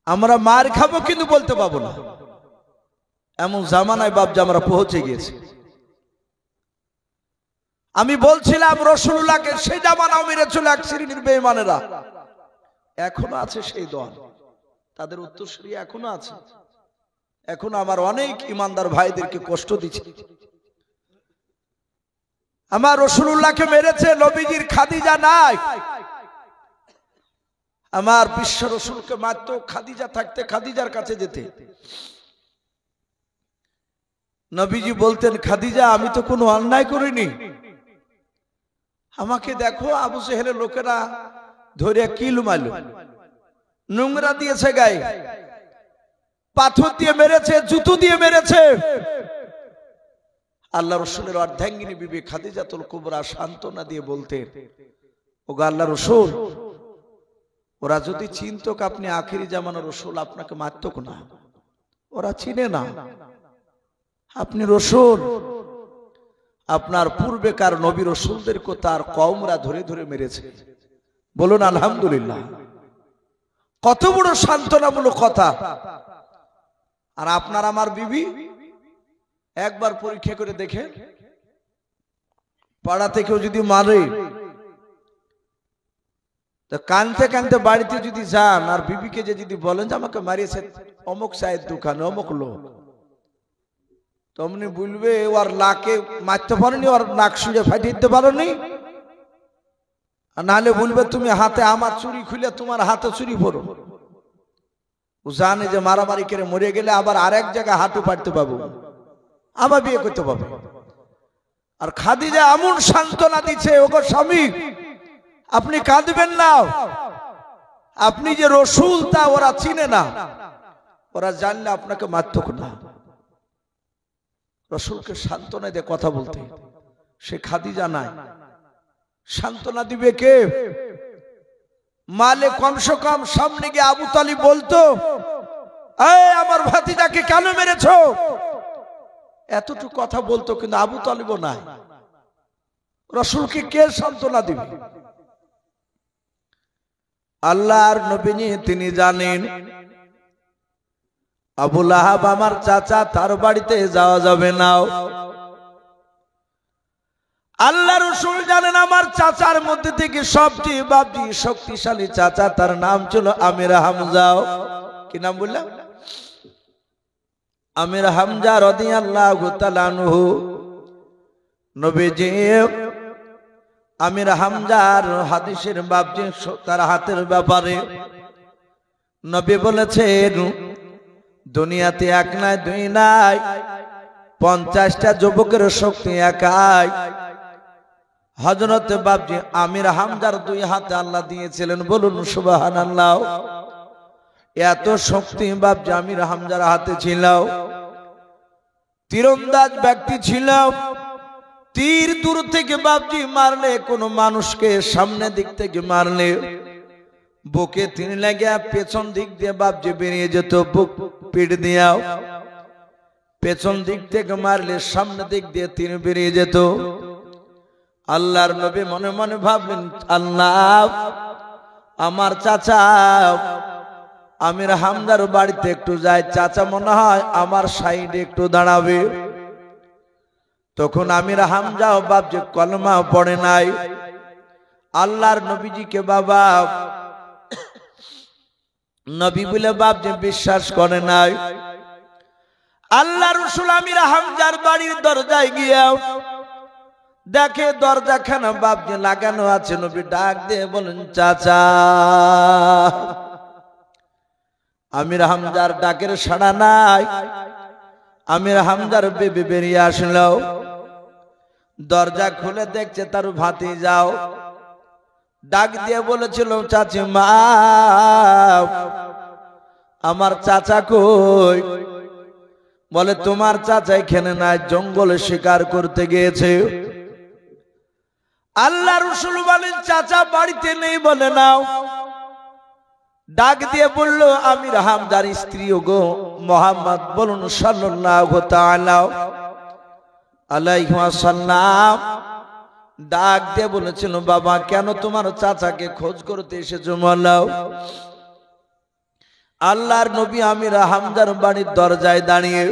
আমরা মার খাবো কিন্তু বলতে পাবো না, এমন জামানায় বাপজি আমরা পৌঁছে গিয়েছি। আমি বলছিলাম রাসূলুল্লাহকে সেই জামানাও মেরেছিল এক শ্রেণীর বেঈমানেরা, এখনো আছে সেই দল, তাদের উত্তরসূরি এখনো আছে। এখন আমার অনেক ইমানদার ভাইদেরকে কষ্ট দিচ্ছে। আমার রাসূলুল্লাহকে মেরেছে, নবীজির খাদিজা নাই। আমার বিশ্ব রাসূলকে মারতো, খাদিজা থাকতে খাদিজার কাছে যেতে। নবীজি বলতেন, খাদিজা আমি তো কোনো অন্যায় করিনি, আমাকে দেখো আবু জেহেলের লোকেরা ধরে কিল মারলো, নোংরা দিয়েছে গায়ে, পাথর দিয়ে মেরেছে, জুতো দিয়ে মেরেছে। আল্লাহ রাসূলের অর্ধাঙ্গিনী বিবি খাদিজাতুল কুবরা সান্ত্বনা দিয়ে বলতেন, ওগো আল্লাহ রাসূল, ওরা যদি চিনতক আপনি আখিরি জামানার রাসূল আপনাকে মারতক না, ওরা চিনে না আপনি রাসূল। আপনার পূর্বেকার নবী রাসূলদেরকে তার কওমরা ধরে ধরে মেরেছে। বলুন আলহামদুলিল্লাহ, কত বড় সান্ত্বনামূলক কথা। আর আপনার আমার বিবি একবার পরীক্ষা করে দেখে, পাড়া থেকেও যদি মারে তো কানতে কানতে বাড়িতে যদি যান আর বিবিকে যে যদি বলেন যে আমাকে মারিয়েছে অমুক চায়ের দোকানে অমুক লোক, তমনি বলবে ওর লাকে মারতে পারেনি, ওর নাক সুরে ফাটিয়ে দিতে পারোনি। আর নাহলে বলবে তুমি হাতে আমার চুরি খুলে তোমার হাতে চুরি পড়ো। ও জানে যে মারামারি করে মরে গেলে আবার আরেক জায়গায় হাঁটু পাড়তে পাবো, আবার বিয়ে করতে পাবো। আর খাদিজা এমন সান্ত্বনা দিচ্ছে, ওগো স্বামী আপনি কাঁদবেন না, আপনি যে রাসূল তা ওরা চিনে না, ওরা জানলে আপনাকে মারতক না। রাসূলকে সান্ত্বনা দিয়ে কথা বলতে, সে খাদিজা নাই, সান্ত্বনা দিবে কে? মালে কমসে কম সামনে গিয়ে আবু তালিব বলতো, এই আমার ভাতিজাকে কেন মেরেছো, এতটুকু কথা বলতো, কিন্তু আবু তালিবও নাই। রাসূলকে কে সান্ত্বনা দিবে? আল্লাহর নবী তিনি জানেন আবু লাহাব আমার চাচা, তার বাড়িতে যাওয়া যাবে না। আল্লাহ রাসূল জানেন আমার চাচার মধ্যে থেকে সবচেয়ে বাপজি শক্তিশালী চাচা, তার নাম ছিল আমির হামজা। কি নাম বললাম? আমির হামজা রাদিয়াল্লাহু তাআলা আনহু। নবীজি আমির হামজার হাদিসের বাপজি তার হাতের ব্যাপারে নবী বলেছেন, দুনিয়াতে এক নাই দুই নাই 50টা যুবকের শক্তি একাই। হযরত বাপজি আমির হামজার দুই হাতে আল্লাহ দিয়েছিলেন, বলুন সুবহানাল্লাহ। এত শক্তি বাপজি আমির হামজার হাতে ছিল। তীরন্দাজ ব্যক্তি ছিল, তীর দূর থেকে বাপজি মারলে কোন মানুষকে সামনে দিক থেকে মারলে বুকে তীর লাগিয়া পেছন দিক দিয়ে বাপজি বেরিয়ে যেত, বুক পিঠ দিয়াও। পেছন দিক থেকে মারলে সামনে দিক দিয়ে তীর বেরিয়ে যেত। আল্লাহর নবী মনে মনে ভাবলেন, আল্লাহ আমার চাচা আমির হামজার বাড়িতে একটু যাই, চাচা মনে হয় আমার সাইডে একটু দাঁড়াবে। তখন আমির হামজাও বাপজি কলমা পড়ে নাই, আল্লাহর নবীজিকে বাবা নবী বলে বাপজি বিশ্বাস করে নাই। আল্লাহ রাসূল আমির হামজার বাড়ির দরজায় গিয়েও দেখে দরজাখানা বাপজি লাগানো আছে। নবী ডাক দিয়ে বলেন, চাচা। আমির হামজার ডাকের সাড়া নাই। আমির হামজার বেবি বেরিয়ে আসলো, দরজা খুলে দেখছে তার ভাতিজাও। ডাক দিয়ে বলেছিল, চাচি মা আমার চাচা কই? বলে তোমার চাচা এখানে নাই, জঙ্গলে শিকার করতে গিয়েছে। আল্লাহ রাসূল বলেন, চাচা বাড়িতে নেই। বলে নাও। ডাক দিয়ে বলল, আমির হামজার স্ত্রী গো মুহাম্মদ, বলুন সাল্লাল্লাহু তাআলা আলাইহি ওয়াসাল্লাম। ডাক দিয়ে বলেছিল, বাবা কেন তোমার চাচাকে খোঁজ করতে এসেছো বলো? আল্লাহর নবী আমির হামজার বাড়ির দরজায় দাঁড়িয়ে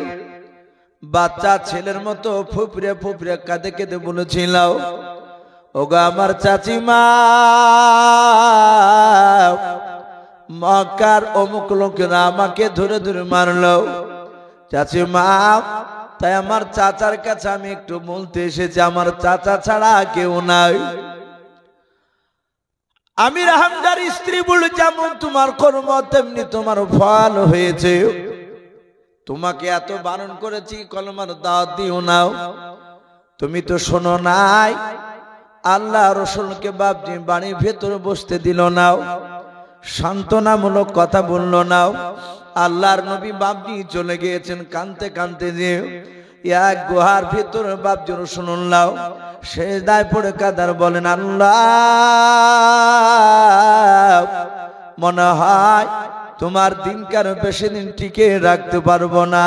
বাচ্চা ছেলের মতো ফুপরে ফুপরে কাঁদে কেঁদে বলেছিল, ওগো আমার চাচিমা, মক্কার অমুক লোকেরা আমাকে ধরে ধরে মারলো চাচিমা, তাই আমার চাচার কাছে আমি একটু বলতে এসেছি, আমার চাচা ছাড়া কেউ নাই। আমির হামজার স্ত্রী বলে, যেমন তোমার কর্ম তেমনি তোমার ফল হয়েছে, তোমাকে এত বারণ করেছি কলমার দাওয়াত দিও নাও, তুমি তো শোনো নাই, আল্লাহ রসুলকে বাপজি বাড়ির ভেতরে বসতে দিল নাও, সান্ত্বনামূলক কথা বললো নাও। আল্লাহর নবী বাপজি চলে গিয়েছেন কানতে কানতে, যে এক গুহার ভিতরে বাপজি রসুল্লাহ সেজদায় পড়ে কাদার বলেন, আল্লাহ মনে হয় তোমার দিনকার বেশি দিন টিকে রাখতে পারবো না।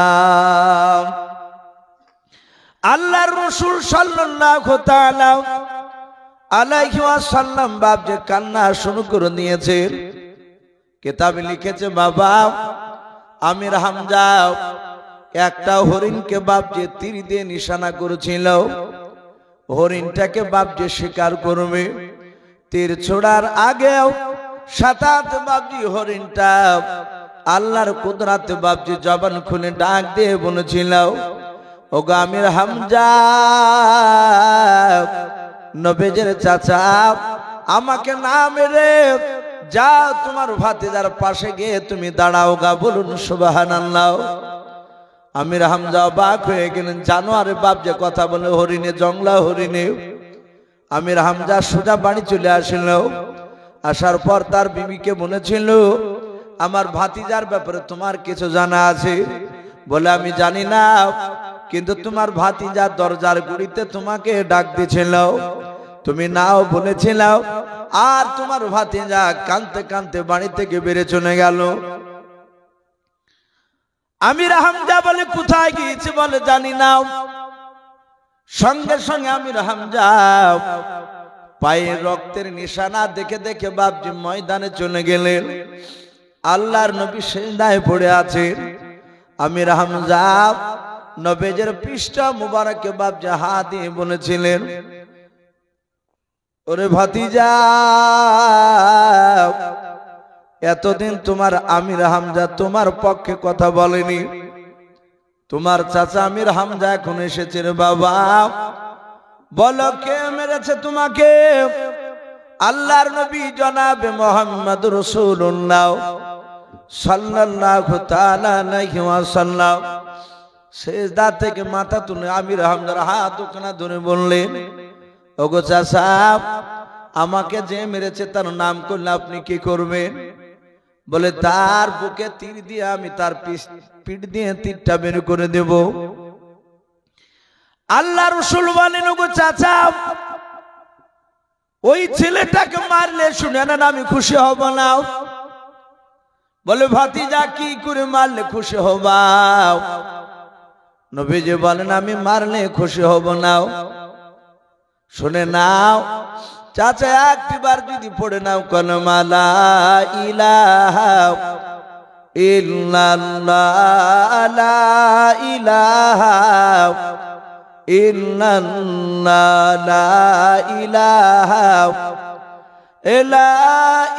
আল্লাহর রাসূল সাল্লাল্লাহু তাআলা আলাইহি ওয়াসাল্লাম বাপজি কান্না শুরু করে দিয়েছেন। কিতাবে লিখেছে, বাবা আমির হামজা একটা হরিণকে বাপজি তীর দিয়ে নিশানা করেছিল, হরিণটাকে বাপজি শিকার করবে, তীর ছোড়ার আগেও সাতাত বাপজি হরিণটা আল্লাহর কুদরতে বাপজি জবান খুলে ডাক দিয়ে বলেছিল, ওগো আমির হামজা, নবীজির চাচা, আমাকে না মেরে যাও তোমার ভাতিজার পাশে গিয়ে তুমি দাঁড়াও গা, বলুন সুবহানাল্লাহ। আমির হামজা অবাক হয়ে গেলেন, জানোয়ারে বাপ যে কথা বলে, হরিণে জংলা হরিণে। আমির হামজা সোজা বাড়ি চলে আসিল, আসার পর তার বিবিকে বলেছিল, আমার ভাতিজার ব্যাপারে তোমার কিছু জানা আছে? বলে, আমি জানি না, কিন্তু তোমার ভাতিজা দরজার গুড়িতে তোমাকে ডাক দিয়েছিল, তুমি নাও বলেছিল, আর তোমার ভাতিজা কাঁদতে কাঁদতে বাড়ি থেকে বেরিয়ে চলে গেল। আমির হামজা বলে, কোথায় গিয়েছে? বলে, জানি না। সঙ্গে সঙ্গে আমির হামজা পায়ে রক্তের নিশানা দেখে দেখে বাপজি ময়দানে চলে গেলেন। আল্লাহর নবী সিজদায় পড়ে আছেন। আমির হামজা নবীজির পৃষ্ঠা মুবারকে বাপজি হাত দিয়ে বলেছিলেন, ওরে ভাতিজা, এতদিন তোমার আমির হামজা তোমার পক্ষে কথা বলেনি, তোমার চাচা আমির হামজা এখন এসেছে রে বাবা, বলো কে মেরেছে তোমাকে? আল্লাহর নবী জনাবে মুহাম্মদ রাসূলুল্লাহ সাল্লাল্লাহু তাআলা আলাইহি ওয়াসাল্লাম সিজদা থেকে মাথা তুলে আমির হামজার হাত ওখানে ধরে বললেন, ওগো চাচা, আমাকে যে মেরেছে তার নাম করলে আপনি কি করবেন? বলে, তার বুকে তীর দিয়ে আমি তার পিঠ দিয়ে তীরটা বের করে দেব। আল্লাহ রাসূল বলেন, ওগো চাচা, ওই ছেলেটাকে মারলে শুনে না আমি খুশি হব না। বলে, ভাতিজা কি করে মারলে খুশি হবা? নবীজি বলেন, আমি মারলে খুশি হব না। শুনে নাও চাচা, একবার যদি পড়ে নাও কলমা লা ইলাহা ইল্লাল্লাহ, লা ইলাহা ইল্লাল্লাহ, লা ইলাহা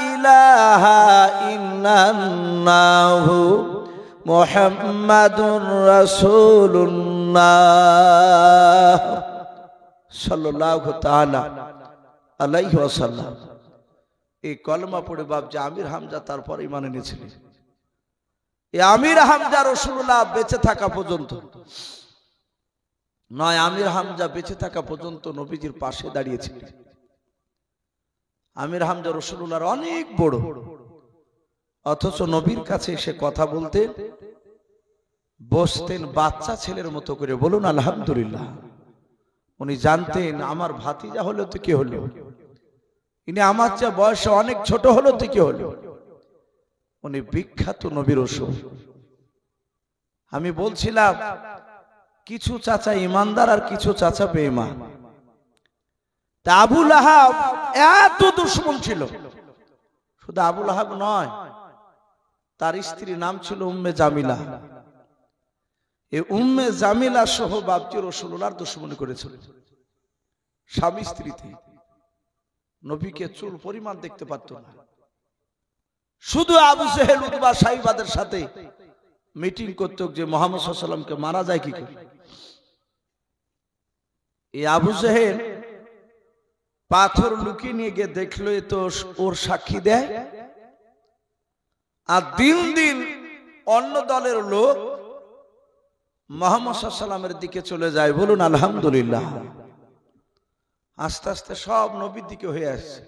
ইলাহা ইল্লাল্লাহ মুহাম্মাদুর রাসূলুল্লাহ সাল্লাল্লাহু তাআলা আলাইহি ওয়াসাল্লাম। এই কলমা পড়ে বাপজি আমির হামজা তারপর ঈমান এনেছিলেন। এই আমির হামজা রাসূলুল্লাহ বেঁচে থাকা পর্যন্ত নয়, আমির হামজা বেঁচে থাকা পর্যন্ত নবীজির পাশে দাঁড়িয়েছিলেন। আমির হামজা রাসূলুল্লাহর অনেক বড়, অথচ নবীর কাছে এসে কথা বলতে বসতেন বাচ্চা ছেলের মতো করে। বলুন আলহামদুলিল্লাহ। উনি জানতেন আমার ভাতিজা হলো তো কি হলো, ইনি আমার চেয়ে বয়সে অনেক ছোট হলো তো কি হলো, উনি বিখ্যাত নবীর রাসূল। আমি বলছিলাম কিছু চাচা ইমানদার আর কিছু চাচা বেঈমান। তা আবু লাহাব এত দুশমন ছিল, শুধু আবু লাহাব নয়, তার স্ত্রীর নাম ছিল উম্মে জামিলা। এই উম্মে জামিলা সহ বাপজি রাসূলুল্লাহর দুশমনি করেছিল। স্বামী স্ত্রীতে নবীকে চুল পরিমাণ দেখতে পারত না। শুধু আবু জেহেল উতবা সাইবাদের সাথে মিটিং করত যে মুহাম্মদ সাল্লাল্লাহু আলাইহি ওয়াসাল্লামকে মারা যায় কি করে। এই আবু জেহেল পাথর লুকিয়ে নিয়ে গিয়ে দেখলো এ তো ওর সাক্ষী দেয়। আর দিন দিন অন্য দলের লোক মুহাম্মদ সাল্লাল্লাহু আলাইহি ওয়াসাল্লামের দিকে চলে যায়। বলুন আলহামদুলিল্লাহ। আস্তে আস্তে সব নবীর দিকে হয়ে আসছে।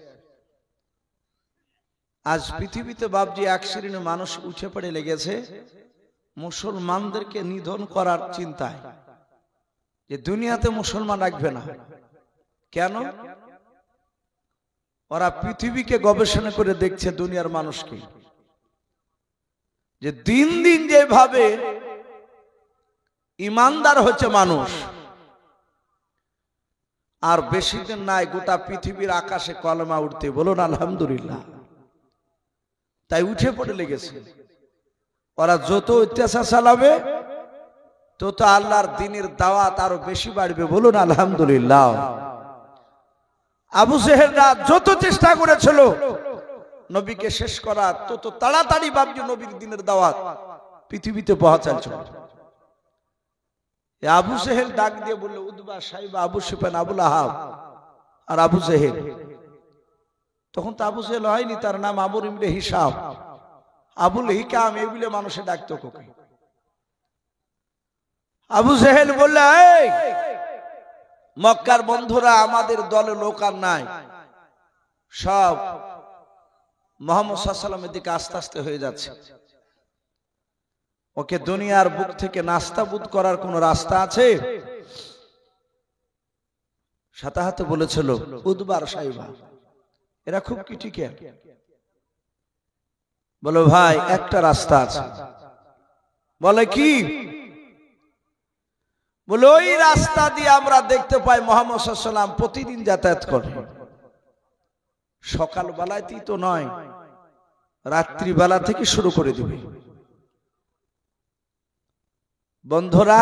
আজ পৃথিবীতে বাপজি এক শ্রেণীর মানুষ উঠে পড়ে লেগেছে মুসলমানদেরকে নিধন করার চিন্তায়, যে দুনিয়াতে মুসলমান রাখবে না। কেন? ওরা পৃথিবীকে গবেষণা করে দেখছে দুনিয়ার মানুষকে, যে দিন দিন যেভাবে ইমানদার হচ্ছে মানুষ, আর বেশি দিন নাই গোটা পৃথিবীর আকাশে কলমা উঠতে। বলুন আলহামদুলিল্লাহ। তাই উঠে পড়ে লেগেছে। ওরা যত অত্যাচার চালাবে তত আল্লাহর দ্বীনের দাওয়াত আরো বেশি বাড়বে। বলুন আলহামদুলিল্লাহ। আবু জেহেলরা যত চেষ্টা করেছিল নবীকে শেষ করার, তত তাড়াতাড়ি বাপজি নবীর দ্বীনের দাওয়াত পৃথিবীতে পৌঁছাচ্ছিল। আবু জেহেল ডাক দিয়ে বলল, উতবা, সাইবা, আবু সুফিয়ান, আবুল আহাব আর আবু জেহেল। তখন তো আবু জেহেল হয়নি, তার নাম আমর ইবনে হিশাম, আবুল হিকাম, এগুলো মানুষে ডাকতো কোকে। আবু জেহেল বলল, এই মক্কার বন্ধুরা, আমাদের দলে লোক আর নাই, সব মুহাম্মদ সাল্লাল্লাহু আলাইহি ওয়াসাল্লামের দিকে আস্তে আস্তে হয়ে যাচ্ছে। ওকে দুনিয়ার বুক থেকে নাস্তাবুদ করার কোন রাস্তা আছে? সাথে হাতে বলেছিল উতবার সাইবা, এরা খুব ক্রিটিক্যাল। বলো ভাই, একটা রাস্তা আছে। বলে কি? বলে ওই রাস্তা দিয়ে আমরা দেখতে পাই মুহাম্মদ সাল্লাল্লাহু আলাইহি ওয়াসাল্লাম প্রতিদিন যাতায়াত করে। সকাল বেলাতেই তো নয়, রাত্রি বেলা থেকে শুরু করে দিবে। বন্ধুরা,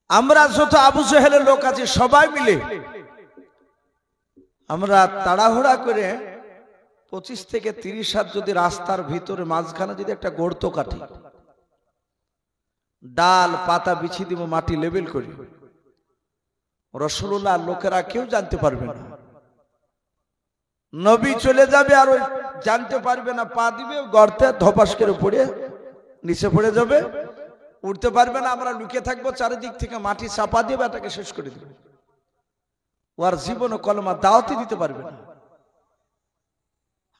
আমরা যত আবু জেহেলের লোক আছে সবাই মিলে আমরা তাড়াহুড়া করে 25 থেকে 30 হাত যদি রাস্তার ভিতরে মাঝখানে যদি একটা গর্ত কাটি, ডাল পাতা বিছিয়ে দিব, মাটি লেবেল করি, রাসূলুল্লাহ লোকেরা কেউ জানতে পারবে না। নবী চলে যাবে আর ওই জানতে পারবে না, পা দিবে গর্তে, ধপাস করে পড়ে নিচে পড়ে যাবে, উঠতে পারবে না। আমরা লুকিয়ে থাকবো, চারিদিক থেকে মাটি চাপা দিয়ে এটাকে শেষ করে দেবে। ওর জীবন কলমা দাওয়াতি দিতে পারবে না।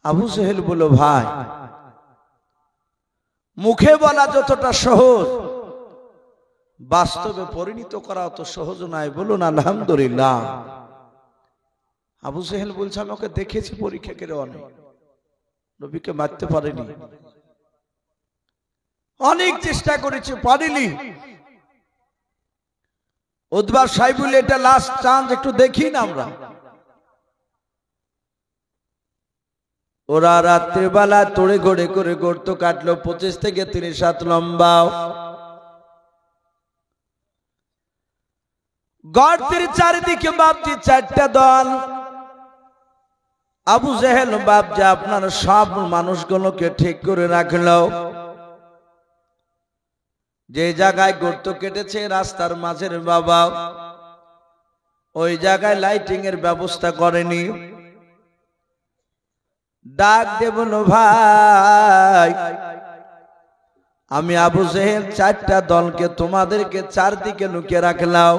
আবু জেহেল বলল, ভাই, মুখে বলা যতটা সহজ, বাস্তবে পরিণত করা অত সহজ নয়। বলুন আলহামদুলিল্লাহ। আবু জেহেল বলছে, আমি ওকে দেখেছি পরীক্ষা করে, অনেক নবীকে মারতে পারেনি, অনেক চেষ্টা করেছে, পারিনি। উতবা সাইবুল, এটা লাস্ট চান্স, একটু দেখি না আমরা। ওরা রাত্রিবেলা তোড়ে ঘড়ে করে গর্ত কাটলো 25 থেকে 30 হাত লম্বা। গর্তের চারিদিকে বাপজি 4টা দল। আবু জেহেল বাপজি আপনার সব মানুষগুলোকে ঠিক করে রাখলো। যে জায়গায় গর্ত কেটেছে রাস্তার মাঝের বাবা, ওই জায়গায় লাইটিং এর ব্যবস্থা করেনি। ডাক দে বলো, ভাই, আমি আবু জেহেল 4টা দলকে তোমাদেরকে চারদিকে লুকিয়ে রাখলাম।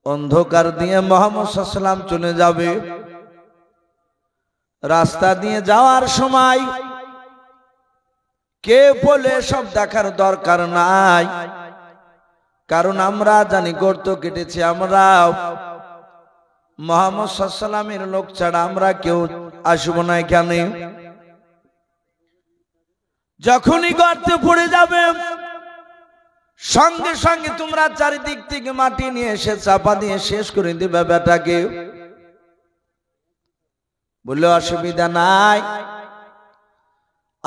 অন্ধকার দিয়ে মুহাম্মদ সাল্লাল্লাহু আলাইহি ওয়াসাল্লাম চলে যাবে। রাস্তা দিয়ে যাওয়ার সময় কে বলে সব দেখার দরকার নাই, কারণ আমরা জানি গর্ত কেটেছে আমরা মুহাম্মদ সাল্লাল্লাহু আলাইহি ওয়াসাল্লামের লোক ছাড়া আমরা কেউ আসবো না এখানে। যখনই গর্তে পড়ে যাবে সঙ্গে সঙ্গে তোমরা চারিদিক থেকে মাটি নিয়ে এসে চাপা দিয়ে শেষ করে দিবে বেটাকে। বললো অসুবিধা নাই,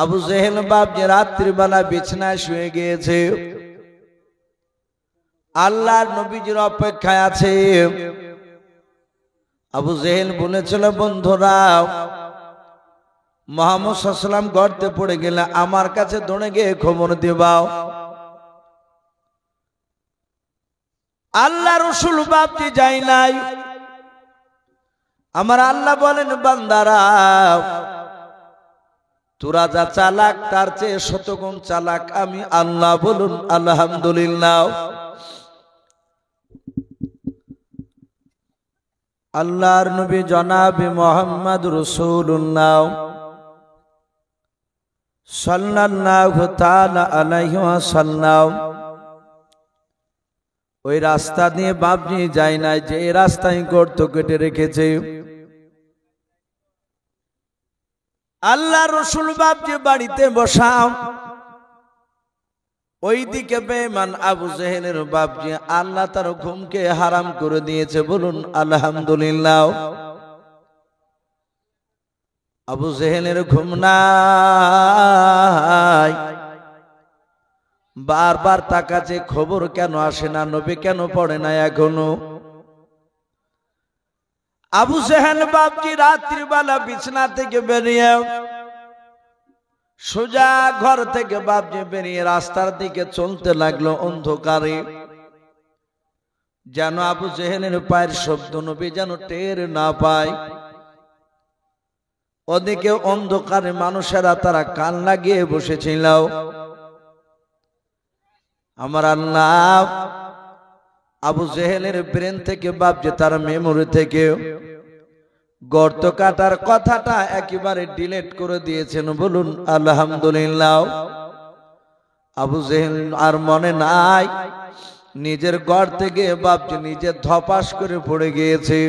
আবু জেহেল বাপজি রাত্রিবেলা বিছানায় শুয়ে গিয়েছে, আল্লাহর নবীজির অপেক্ষায় আছে। আবু জেহেল বলেছিল, বন্ধুরা মুহাম্মদ সাল্লাল্লাহু আলাইহি ওয়াসাল্লাম গর্তে পড়ে গেলে আমার কাছে দৌড়ে গিয়ে খবর দিবাও। আল্লাহ রাসূল বাপজি যায় নাই। আমার আল্লাহ বলেন, বান্দারা তোরা যা চালাক তার চেয়ে শতগুণ চালাক আমি আল্লাহ। বলুন আলহামদুলিল্লাহ। আল্লাহর নবী জনাবে মুহাম্মদ রাসূলুল্লাহ সাল্লাল্লাহু তাআলা আলাইহি ওয়াসাল্লাম ওই রাস্তা দিয়ে বাপজি যায় নাই যে রাস্তায় গর্ত কেটে রেখেছে। আল্লাহ রসুল বাপজি বাড়িতে বসা, ওইদিকে বেঈমান আবু জেহেলের বাপজি আল্লাহ তার ঘুমকে হারাম করে দিয়েছে। বলুন আলহামদুলিল্লাহ। আবু জেহেলের ঘুম নাই, বারবার তাকাচ্ছে খবর কেন আসে না, নবী কেন পড়ে না এখনো। আবু জেহেল বাপজি রাত্রিবেলা বিছানা থেকে বেরিয়ে সোজা ঘর থেকে বাপজি বেরিয়ে রাস্তার দিকে চলতে লাগলো অন্ধকারে, যেন আবু জেহেলের পায়ের শব্দ নবী যেন টের না পায়। ওদিকে অন্ধকারে মানুষেরা তারা কান লাগিয়ে বসেছিল। আমার আল্লাহ আবু জেহেলের ব্রেন থেকে বাপজি তার মেমোরি থেকে গর্ত কাটার কথাটা একেবারে ডিলিট করে দিয়েছেন। বলুন আলহামদুলিল্লাহ। আবু জেহেল আর মনে নাই, নিজের গর্তে গিয়ে বাপজি নিজে ধপাস করে পড়ে গিয়েছে।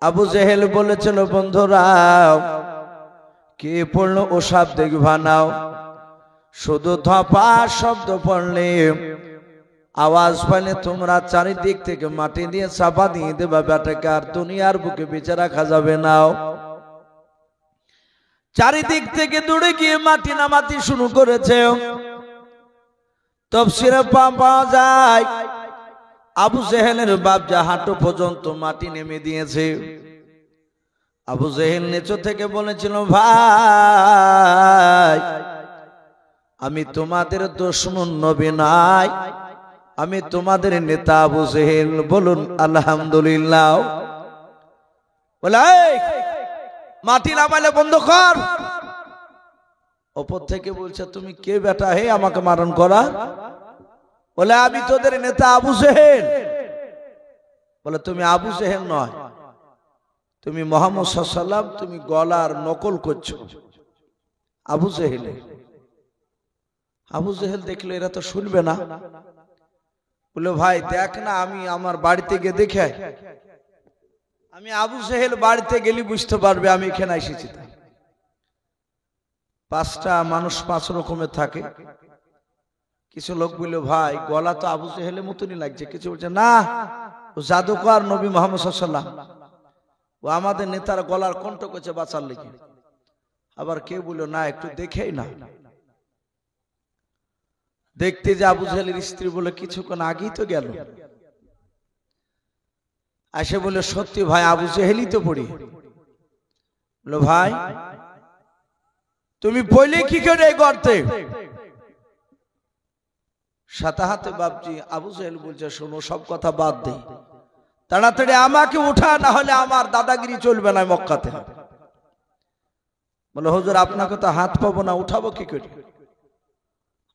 আবু জেহেল বলেছিল, বন্ধুরা কে পড়লো ও সব দেখবা নাও, শুধু ধপাস শব্দ পড়লে আওয়াজ পাইলে তোমরা চারিদিক থেকে মাটি দিয়ে চাপা দিয়ে দেবা বেটাকে, আর দুনিয়ার বুকে বেঁচে রাখা যাবে না। চারিদিক থেকে দৌড়ে গিয়ে মাটি নামাতে শুরু করেছে। তাফসীরে পাওয়া যায় আবু জেহেলের বাপজি হাঁটু পর্যন্ত মাটি নেমে দিয়েছে। আবু জেহেল নিচু থেকে বলেছিল, ভাই আমি তোমাদের দুশমন নবী নাই, আমি তোমাদের নেতা আবু জেহেল। বলুন আলহামদুলিল্লাহ। বলে মাটি নামাইলে বন্ধ কর। ওপর থেকে বলছে, তুমি কে বেটা হে আমাকে মারণ করা? বলে আমি তোদের নেতা আবু জেহেল। বলে তুমি আবু জেহেল নয়, তুমি মুহাম্মদ সাল্লাল্লাহু আলাইহি ওয়াসাল্লাম, তুমি গলার নকল করছো আবু জেহেল। আবু জেহেল দেখলো এরা তো শুনবে না, বলে ভাই দেখ না, আমি আমার বাড়িতে গিয়ে দেখে, আমি আবু জেহেল বাড়িতে গেলে বুঝতে পারবে আমি এখানে এসেছি। পাঁচটা মানুষ পাঁচ রকমের থাকে। কিছু লোক বলল, ভাই গলা তো আবু জেহেলের মতনই লাগছে। কিছু বলছে না, ও জাদুকর নবী মুহাম্মদ সাল্লাল্লাহু আলাইহি ওয়াসাল্লাম, ও আমাদের নেতার গলার কণ্ঠ করছে বাঁচার লেগে। আবার কেউ বলল না, একটু দেখেই না। দেখতে যে আবু জেহেলের স্ত্রী বলে কিছুক্ষণ আগেই তো গেল, এসে বলে সত্যি ভাই আবু জেহেলই তো পড়ি। বলল ভাই তুমি পড়লে কি করে গর্তে? সাথে হাতে বাপজি আবু জেহেল বলছে, শোনো সব কথা বাদ দে, তাড়াতাড়ি আমাকে উঠা, না হলে আমার দাদাগিরি চলবে না মক্কাতে। বলে হুজুর আপনাকে তো হাত পাবো না, উঠাবো কি করে?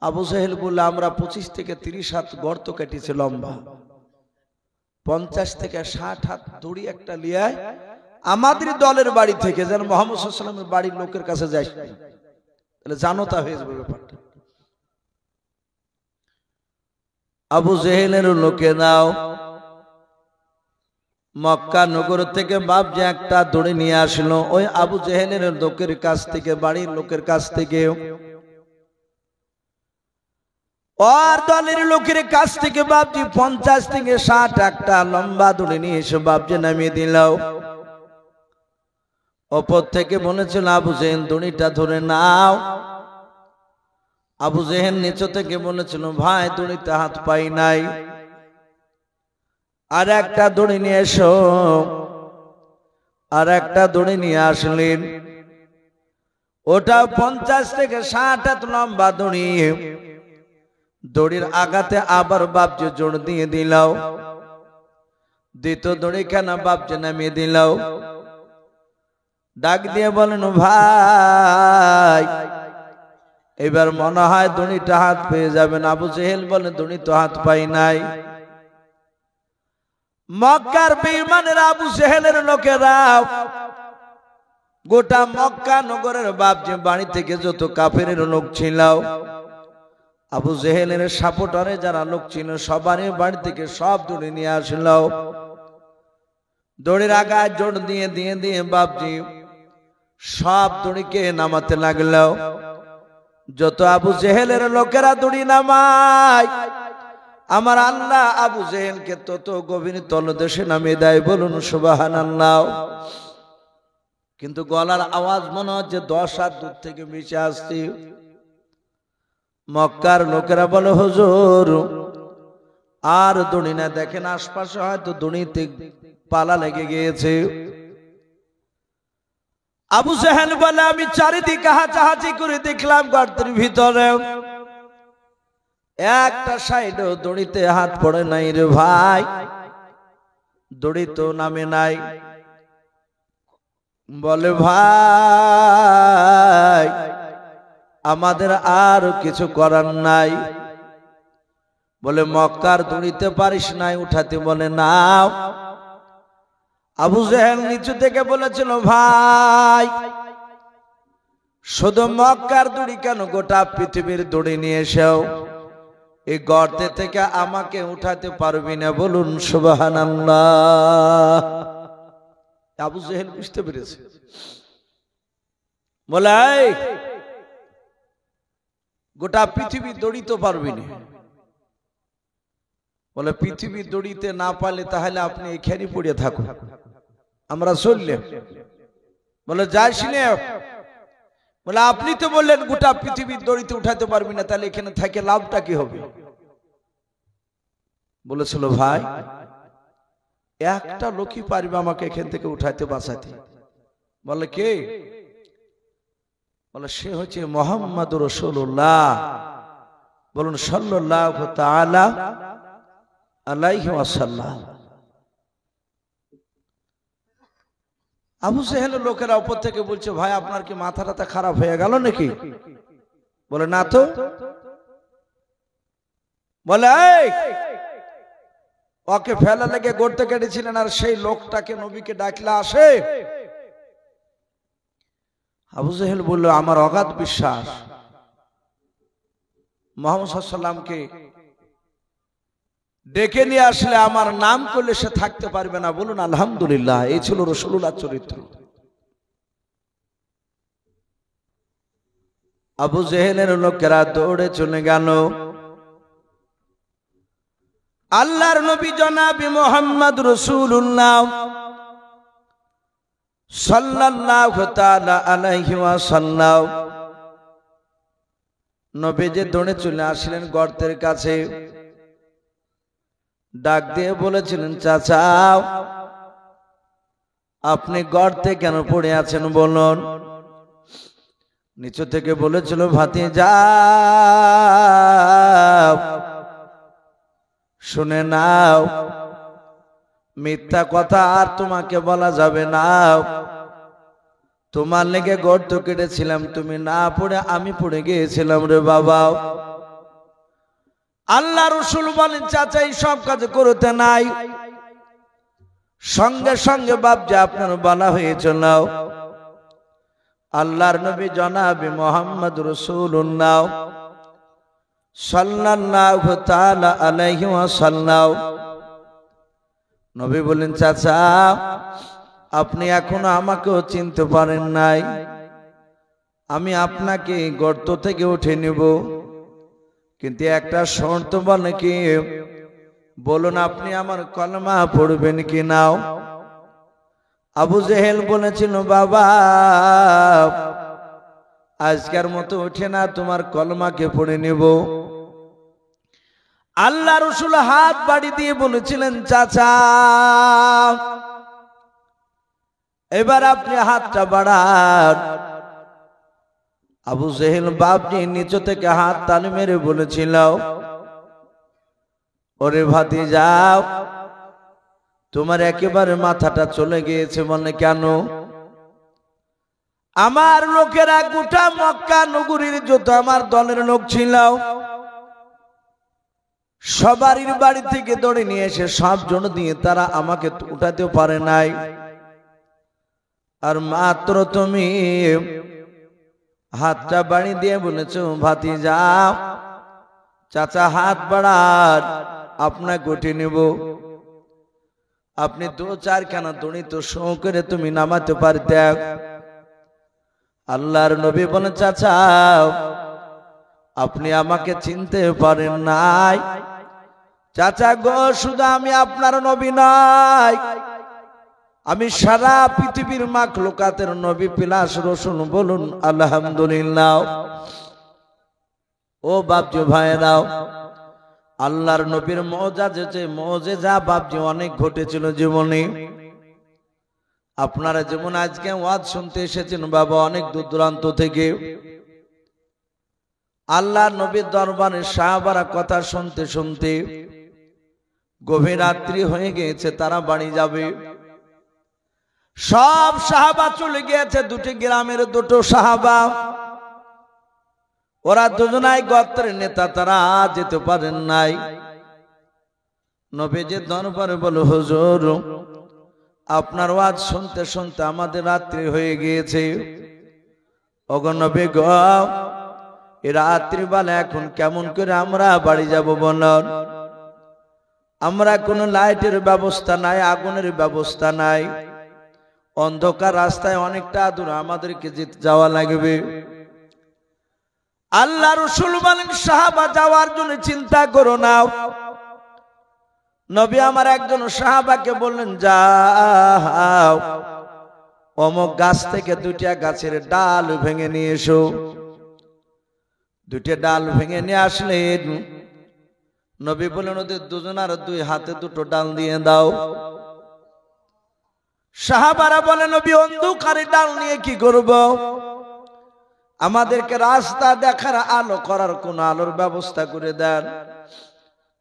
আবু জেহেল বললে, আমরা 25 থেকে 30 হাত গর্ত কেটেছি লম্বা, 50 থেকে 60 হাত দড়ি একটা লিয়ায় আমাদের দলের বাড়ি থেকে যেন মুহাম্মদ সাল্লাল্লাহু আলাইহি ওয়াসাল্লামের বাড়ির লোকের কাছে যাই, তাহলে জানোতা হয়ে যাবে ব্যাপারটা। আবু জেহেলের লোকেরাও মক্কা নগর থেকে বাপজি একটা দড়ি নিয়ে আসলো। ওই আবু জেহেলের লোকের কাছ থেকে, বাড়ির লোকের কাছ থেকে, ওর দলের লোকের কাছ থেকে বাপজি 50 থেকে 60 একটা লম্বা দড়ি নিয়ে এসে বাপজি নামিয়ে দিল। ওপর থেকে বলেছিল আবু জেহেল দড়িটা ধরে নাও। আবু জেহেল নিচে থেকে বলেছিল ভাই দড়িতে হাত পাই নাই, আর একটা দড়ি নিয়ে এসো। আর একটা দড়ি নিয়ে আসলেন, ওটা 50 থেকে 60 হাত লম্বা দড়ি। দড়ির আঘাতে আবার বাপজি জোড় দিয়ে দিলাও। দ্বিতীয় দড়ি কেন বাপজি নামিয়ে দিলাও। ডাক দিয়ে বলেন ভাই এবার মনে হয় দড়িটা হাত পেয়ে যাবেন। আবু জেহেল বলে দড়ি তো হাত পাই নাই। মক্কার বেঈমানের আবু জেহেলের লোকেরা গোটা মক্কা নগরের বাপজি বাড়ি থেকে যত কাফেরের লোক ছিল, আবু জেহেলের সাপোর্টারে যারা লোক ছিল সবারই বাড়ি থেকে সব দড়ি নিয়ে আসলো। দড়ির আগায় জোড় দিয়ে দিয়ে দিয়ে বাপজি সব দড়িকে নামাতে লাগলো। যত আবু জেহেলের লোকেরা দড়ি নামায়, আমার আল্লাহ আবু জেহেলকে তত গভীর তলদেশে নামিয়ে দেয়। বলুন সুবহানাল্লাহ। কিন্তু গলার আওয়াজ মনে হচ্ছে 10 হাত দূর থেকে মিশে আসছে। মক্কার লোকেরা বলে হুজুর আর দড়ি না, দেখেন আশপাশে হয়তো দড়িতে পালা লেগে গিয়েছে। আবু জেহেল বলে আমি চারিদিকে হাঁচাহাঁচি করে দেখলাম গর্তের ভিতরে একটা সাইডেও দড়িতে হাত পড়ে নাই রে ভাই, দড়ি তো নামে নাই। বলে ভাই আমাদের আর কিছু করার নাই। বলে মক্কার দড়িতে পারিস নাই উঠাতে? বলে নাও। আবু জেহেল নিচু থেকে বলেছিল ভাই শুধু মক্কার দড়ি কেন, গোটা পৃথিবীর দড়ি নিয়ে এসেও এই গর্তে থেকে আমাকে উঠাতে পারবি না। বলুন সুবহানাল্লাহ। আবু জেহেল বুঝতে পেরেছে। বলে গোটা পৃথিবীর দড়ি তো পারবি না। বলে পৃথিবীর দড়িতে না পারলে তাহলে আপনি এখানে পড়ে থাকুন, আমরা চললে। বলে যাইস না। বলে আপনি তো বললেন গোটা পৃথিবীর দড়িতে উঠাতে পারবি না, তাহলে এখানে থেকে লাভটা কি হবে? বলেছিল ভাই একটা লোকই পারবে আমাকে এখান থেকে উঠাইতে বাঁচাতে। বলে কে? বলে সে হচ্ছে মুহাম্মদুর রাসূলুল্লাহ। বলুন সাল্লাল্লাহু তাআলা আলাইহি ওয়াসাল্লাম। আবু জেহেলের লোকেরা উপর থেকে বলছে ভাই আপনার কি মাথাটা খারাপ হয়ে গেল নাকি? বলে না তো। বলে ওকে ফেলা লেগে গড়তে কেটেছিলেন আর সেই লোকটাকে নবীকে ডাকলে আসে? আবু জেহেল বলল আমার অগাধ বিশ্বাস মুহাম্মদ সাল্লাল্লাহু আলাইহি ওয়াসাল্লামকে ডেকে নিয়ে আসলে আমার নাম করলে সে থাকতে পারবে না। বলুন আলহামদুলিল্লাহ। এই ছিল রাসূলুল্লাহ চরিত্র। আবু জেহেলের লোকেরা দৌড়ে চলে গেল। আল্লাহর নবী জনাবি মুহাম্মদ রাসূলুল্লাহ সাল্লাল্লাহু তাআলা আলাইহি ওয়াসাল্লাম নবী যে দৌড়ে চলে আসলেন গর্তের কাছে। ডাক দিয়ে বলেছিলেন চাচা আপনি গর্তে কেন পড়ে আছেন বলুন। নিচু থেকে বলেছিল ভাতিজা শুনে নাও, মিথ্যা কথা আর তোমাকে বলা যাবে না। তোমার লেগে গর্ত কেটেছিলাম, তুমি না পড়ে আমি পড়ে গিয়েছিলাম রে বাবা। আল্লাহ রাসূল বলেন চাচা এই সব কাজ করতে নাই, সঙ্গে সঙ্গে বাপ যা আপনার বলা হয়েছিল। আল্লাহর নবী জনাবে মুহাম্মদ রাসূলুল্লাহ সাল্লাল্লাহু তাআলা আলাইহি ওয়াসাল্লাম নবী বলেন চাচা আপনি এখনো আমাকেও চিনতে পারেন নাই, আমি আপনাকে গর্ত থেকে উঠে নেব, কিন্তু একটা শর্ত বলে কি, বলুন আপনি আমার কলমা পড়বেন কি নাও? আবু জেহেল বলেছিল, বাবা আজকের মতো ওঠে না, তোমার কলমাকে পড়ে নেব। আল্লাহ রসুল হাত বাড়ি দিয়ে বলেছিলেন, চাচা এবার আপনি হাতটা বাড়ান। আবু জেহেল বাপজি নিচে থেকে হাত তালি মেরে বলেছিল, ওরে ভাতিজা তোমার একেবারে মাথাটা চলে গিয়েছে। বলে কেন? আমার লোকেরা গোটা মক্কা নগরীর যত আমার দলের লোক ছিল সবারই বাড়ি থেকে দড়ি নিয়ে এসে সব জন দিয়ে তারা আমাকে উঠাতেও পারে নাই, আর মাত্র তুমি হাতটা বাড়ি দিয়ে বলেছো, ভাতিজা চাচা হাত বাড়ান, আপনাকে উঠে নেব। আপনি 2-4খানা দড়ি তো শো করে তুমি নামাতে পারতে। আল্লাহর নবী বলেন, চাচা আপনি আমাকে চিনতে পারেন নাই। চাচা গো, শুধু আমি আপনার নবী নয়, আমি সারা পৃথিবীর মাখলুকাতের নবী প্লাস রসুল। বলুন আলহামদুলিল্লাহ। ও বাপজি ভাইরাও, আল্লাহর নবীর মুজিজা বাপজি অনেক ঘটেছিল জীবনে। আপনারা যেমন আজকে ওয়াজ শুনতে এসেছেন বাবা অনেক দূর দূরান্ত থেকে, আল্লাহর নবীর দরবারে সাহাবারা কথা শুনতে শুনতে গভীর রাত্রি হয়ে গিয়েছে, তারা বাড়ি যাবে। সব সাহাবা চলে গিয়েছে, দুটি গ্রামের দুটো সাহাবা, ওরা দুজনাই গোত্রের নেতা, তারা যেতে পারেন নাই। নবীজির দরবারে বলো, হুজুর আপনার ওয়াজ শুনতে শুনতে আমাদের রাত্রি হয়ে গিয়েছে। ওগো নবী গো, এই রাত্রিবেলা এখন কেমন করে আমরা বাড়ি যাব বলুন? আমরা কোনো লাইটের ব্যবস্থা নাই, আগুনের ব্যবস্থা নাই, অন্ধকার রাস্তায় অনেকটা দূর আমাদেরকে যাওয়া লাগবে। আল্লাহ রাসূল বলেন, সাহাবা যাওয়ার জন্য চিন্তা করো না। নবী আমার একজন সাহাবাকে বললেন, যাও অমুক গাছ থেকে 2টা গাছের ডাল ভেঙে নিয়ে এসো। 2টা ডাল ভেঙে নিয়ে আসলেন। নবী বললেন, ওদের দুজনার 2 হাতে 2টো ডাল দিয়ে দাও। সাহাবারা বলে, নবী অন্ধকারে ডাল নিয়ে কি করব? আমাদেরকে রাস্তা দেখার আলো করার কোন আলোর ব্যবস্থা করে দেন।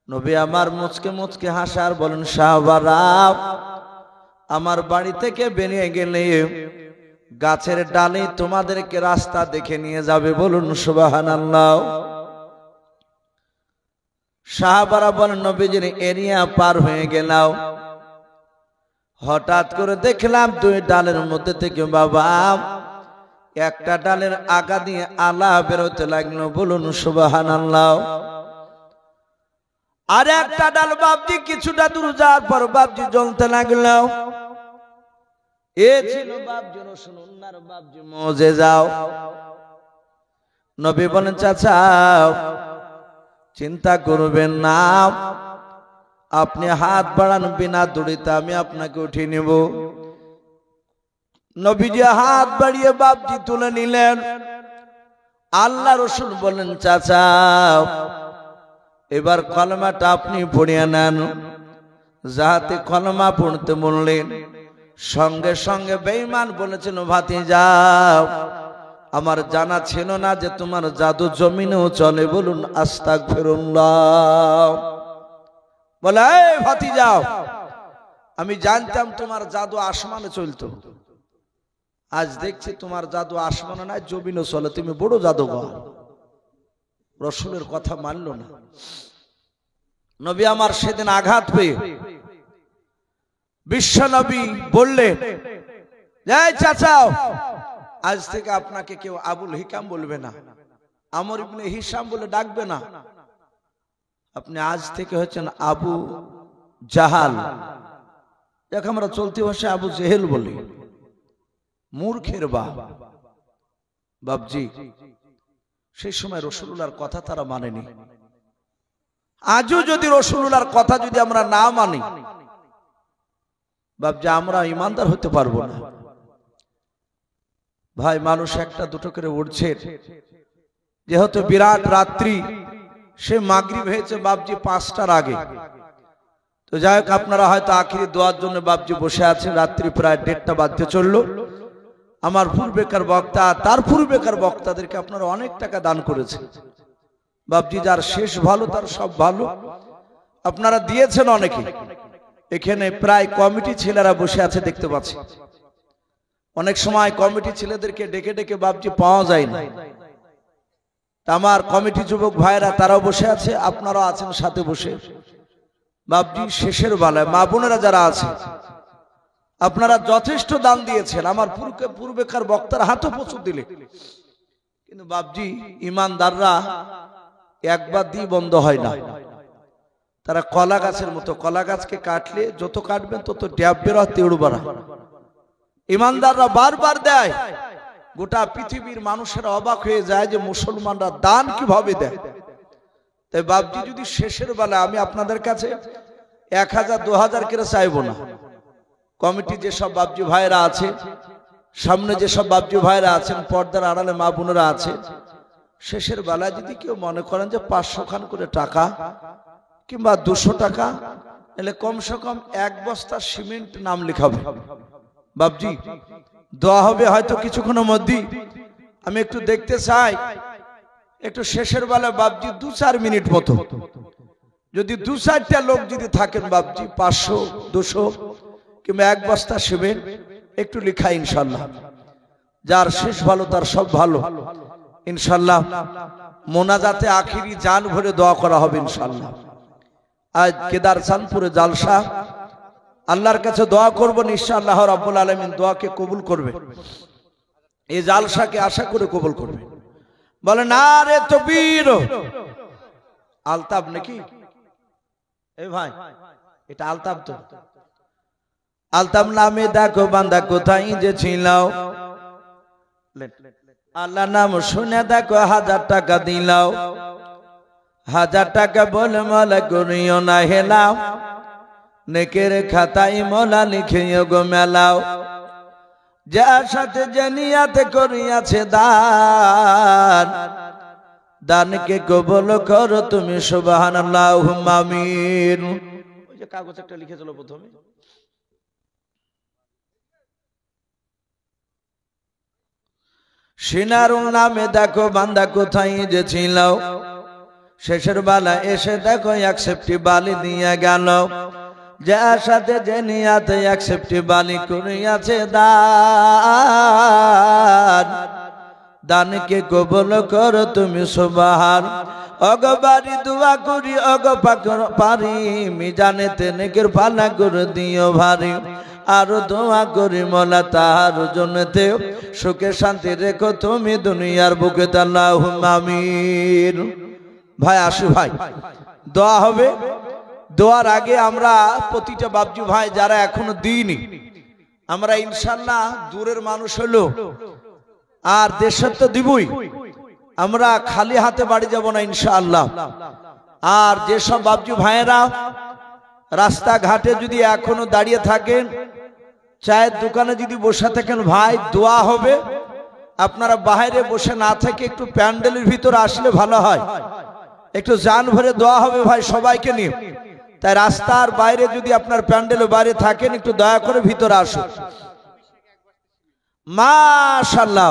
নবী আমার মুচকে মুচকে হাসার বলেন, সাহাবারা আমার বাড়ি থেকে বেরিয়ে গেলে গাছের ডালে তোমাদেরকে রাস্তা দেখে নিয়ে যাবে। বলুন সুবহানাল্লাহ। সাহাবারা বলেন, নবীজির এরিয়া পার হয়ে গেলাম, হঠাৎ করে দেখলাম 2 ডালের মধ্যে থেকে বাবা একটা ডালের আগা দিয়ে আলা বেরোতে লাগলো। বলুন সুবহানাল্লাহ। আর একটা ডাল বাপজি কিছুটা দূর যাওয়ার পর বাপজি জ্বলতে লাগলো। এ ছিল বাপজি রাসূলুল্লাহর বাপজি মুজিজা। নবী বলেন, চাচা চিন্তা করবেন না, আপনি হাত বাড়ান, বিনা দড়িতে আমি আপনাকে উঠিয়ে নেব। নবীজি হাত বাড়িয়ে বাপজি তুলে নিলেন। আল্লাহ রাসূল বলেন, চাচা এবার কলমাটা আপনি পড়িয়ে নেন। যাহাতে কলমা পড়তে বললেন, সঙ্গে সঙ্গে বেঈমান বলেছিল, ভাতিজা আমার জানা ছিল না যে তোমার জাদু জমিনেও চলে। বলুন আস্তাগফিরুল্লাহ। বলে, এই ভাতিজা আমি জানতাম তোমার জাদু আসমানে চলতো, আজ দেখছি তোমার জাদু আসমানে নাই, জমিনেও চলে, তুমি বড় জাদুঘর। রাসূলের কথা মানল না। নবী আমার সেদিন আঘাত পেয়ে বিশ্ব নবী বললেন, এই চাচা আজ থেকে আপনাকে কেউ আবুল হিকাম বলবে না, আমর ইবনে হিশাম বলে ডাকবে না, আপনি আজ থেকে হচ্ছেন আবু জাহাল। দেখ আমরা চলতি ভাষায় আবু জেহেল বলি, মূর্খের বাপ। বাপজি সেই সময় রাসূলুল্লাহর কথা তারা মানেনি। আজও যদি রাসূলুল্লাহর কথা যদি আমরা না মানি, বাপজি আমরা ইমানদার হতে পারবো না। ভাই মানুষ একটা দুটো করে উঠছে, যেহেতু বিরাট রাত্রি, সে মাগরিব হয়েছে বাপজি 5টার আগে। তো যাই হোক, আপনারা হয়তো আখিরি দোয়ার জন্য বাপজি বসে আছেন। রাত্রি প্রায় 1:30 বাজতে চললো। আমার পূর্বেকার বক্তা, তার পূর্বেকার বক্তাদেরকে আপনারা অনেক টাকা দান করেছেন বাপজি। যার শেষ ভালো তার সব ভালো। আপনারা দিয়েছেন অনেকে। এখানে প্রায় কমিটি ছেলেরা বসে আছে দেখতে পাচ্ছি। অনেক সময় কমিটি ছেলেদেরকে ডেকে ডেকে বাপজি পাওয়া যায় না। আমার কমিটি যুবক ভাইরা তারাও বসে আছে, আপনারাও আছেন সাথে বসে। বাপজি শেষের বেলায় মা বোনেরা যারা আছে, আপনারা যথেষ্ট দান দিয়েছেন। আমার পূর্বেকার বক্তার হাতও প্রচুর দিলে, কিন্তু বাপজি ইমানদাররা একবার দিয়ে বন্ধ হয় না। তারা কলা গাছের মতো, কলা গাছকে কাটলে যত কাটবেন তত ড্যাব বেরোয়, তেড় বাড়া। ইমানদাররা বারবার দেয়। গোটা পৃথিবীর মানুষেরা অবাক হয়ে যায় যে মুসলমানরা দান কিভাবে দেয়। তাই বাপজি যদি শেষের বেলা, আমি আপনাদের কাছে 1000 2000 করে চাইবো না। কমিটি যেসব বাপজি ভাইরা আছে, সামনে যেসব বাপজি ভাইরা আছেন, পর্দার আড়ালে মা বোনেরা আছে, শেষের বেলায় যদি কেউ মনে করেন যে 500 খান করে টাকা কিংবা 200 টাকা, এলে কমসে কম 1 বস্তা সিমেন্ট নাম লেখাবে বাপজি। দোয়া হবে হয়তো কিছুক্ষণের মধ্যেই। আমি একটু দেখতে চাই, একটু শেষের বেলা বাপজি 2-4 মিনিট মতো, যদি 2-4টা লোক যদি থাকেন বাপজি, 500 200 কিংবা 1 বস্তা সিমেন্ট একটু লেখা, ইনশাল্লাহ যার শেষ ভালো তার সব ভালো। ইনশাল্লাহ মোনাজাতে আখিরি জান ভরে দোয়া করা হবে ইনশাল্লাহ। আজ কেদার চাঁদপুরে জালসা, আল্লাহর কাছে দোয়া করবেন ইনশাআল্লাহ রাব্বুল আলামিন দোয়াকে কবুল করবে। এই জালসাকে আশা করে কবুল করবে। বলে না রে তকবীর। আলতাব নাকি? এই ভাই এটা আলতাব তো। আলতাব নামে দেখো বান্দা কোথায় যে ছিলাও, আল্লাহ নাম শুনে দেখো 1000 টাকা দিলাও। 1000 টাকা বলে মালা করিও না হেলাও, নেকের খাতায় মোলা লিখিও গো মেলাও। যার সাথে যে নিয়াতে করিয়াছে দান, দানকে কবুল করো তুমি সুবহানাল্লাহুম্মা আমিন। ওই যে কাগজ একটা লিখেছিল প্রথমে, সিনারুল নামে দেখো বান্দা কোথায় যে ছিল, শেষের বেলা এসে দেখো 1 বালি দিয়ে গেল। যার সাথে যে নিয়াতে 1 বালি করিয়াছে দান, দানকে কবুল করো তুমি সুবহান। অগবারি দোয়া করি অগ পারি, মিজানেতে নেকের পালা করে দিও ভারী। আরো দোয়া করি মোলা তাহার জন্যতে, সুখে শান্তি রেখো তুমি দুনিয়ার বুকে, আল্লাহুম্মা আমিন। ভাই আসু ভাই, দোয়া হবে। দোয়ার আগে আমরা প্রতিটা বাপজি ভাই যারা এখনো দিইনি, আমরা ইনশাল্লাহ দূরের মানুষ হলো আর দেশের তো দিবই, আমরা খালি হাতে বাড়ি যাব না ইনশাআল্লাহ। আর যেসব বাপজি ভাইয়েরা রাস্তাঘাটে যদি এখনো দাঁড়িয়ে থাকেন, চায়ের দোকানে যদি বসে থাকেন, ভাই দোয়া হবে। আপনারা বাইরে বসে না থেকে একটু প্যান্ডেলের ভিতরে আসলে ভালো হয়, একটু জান ভরে দোয়া হবে ভাই সবাইকে নিয়ে। তাই রাস্তার বাইরে যদি আপনার প্যান্ডেলের বাইরে থাকেন, একটু দয়া করে ভিতরে আসুন। মাশাআল্লাহ।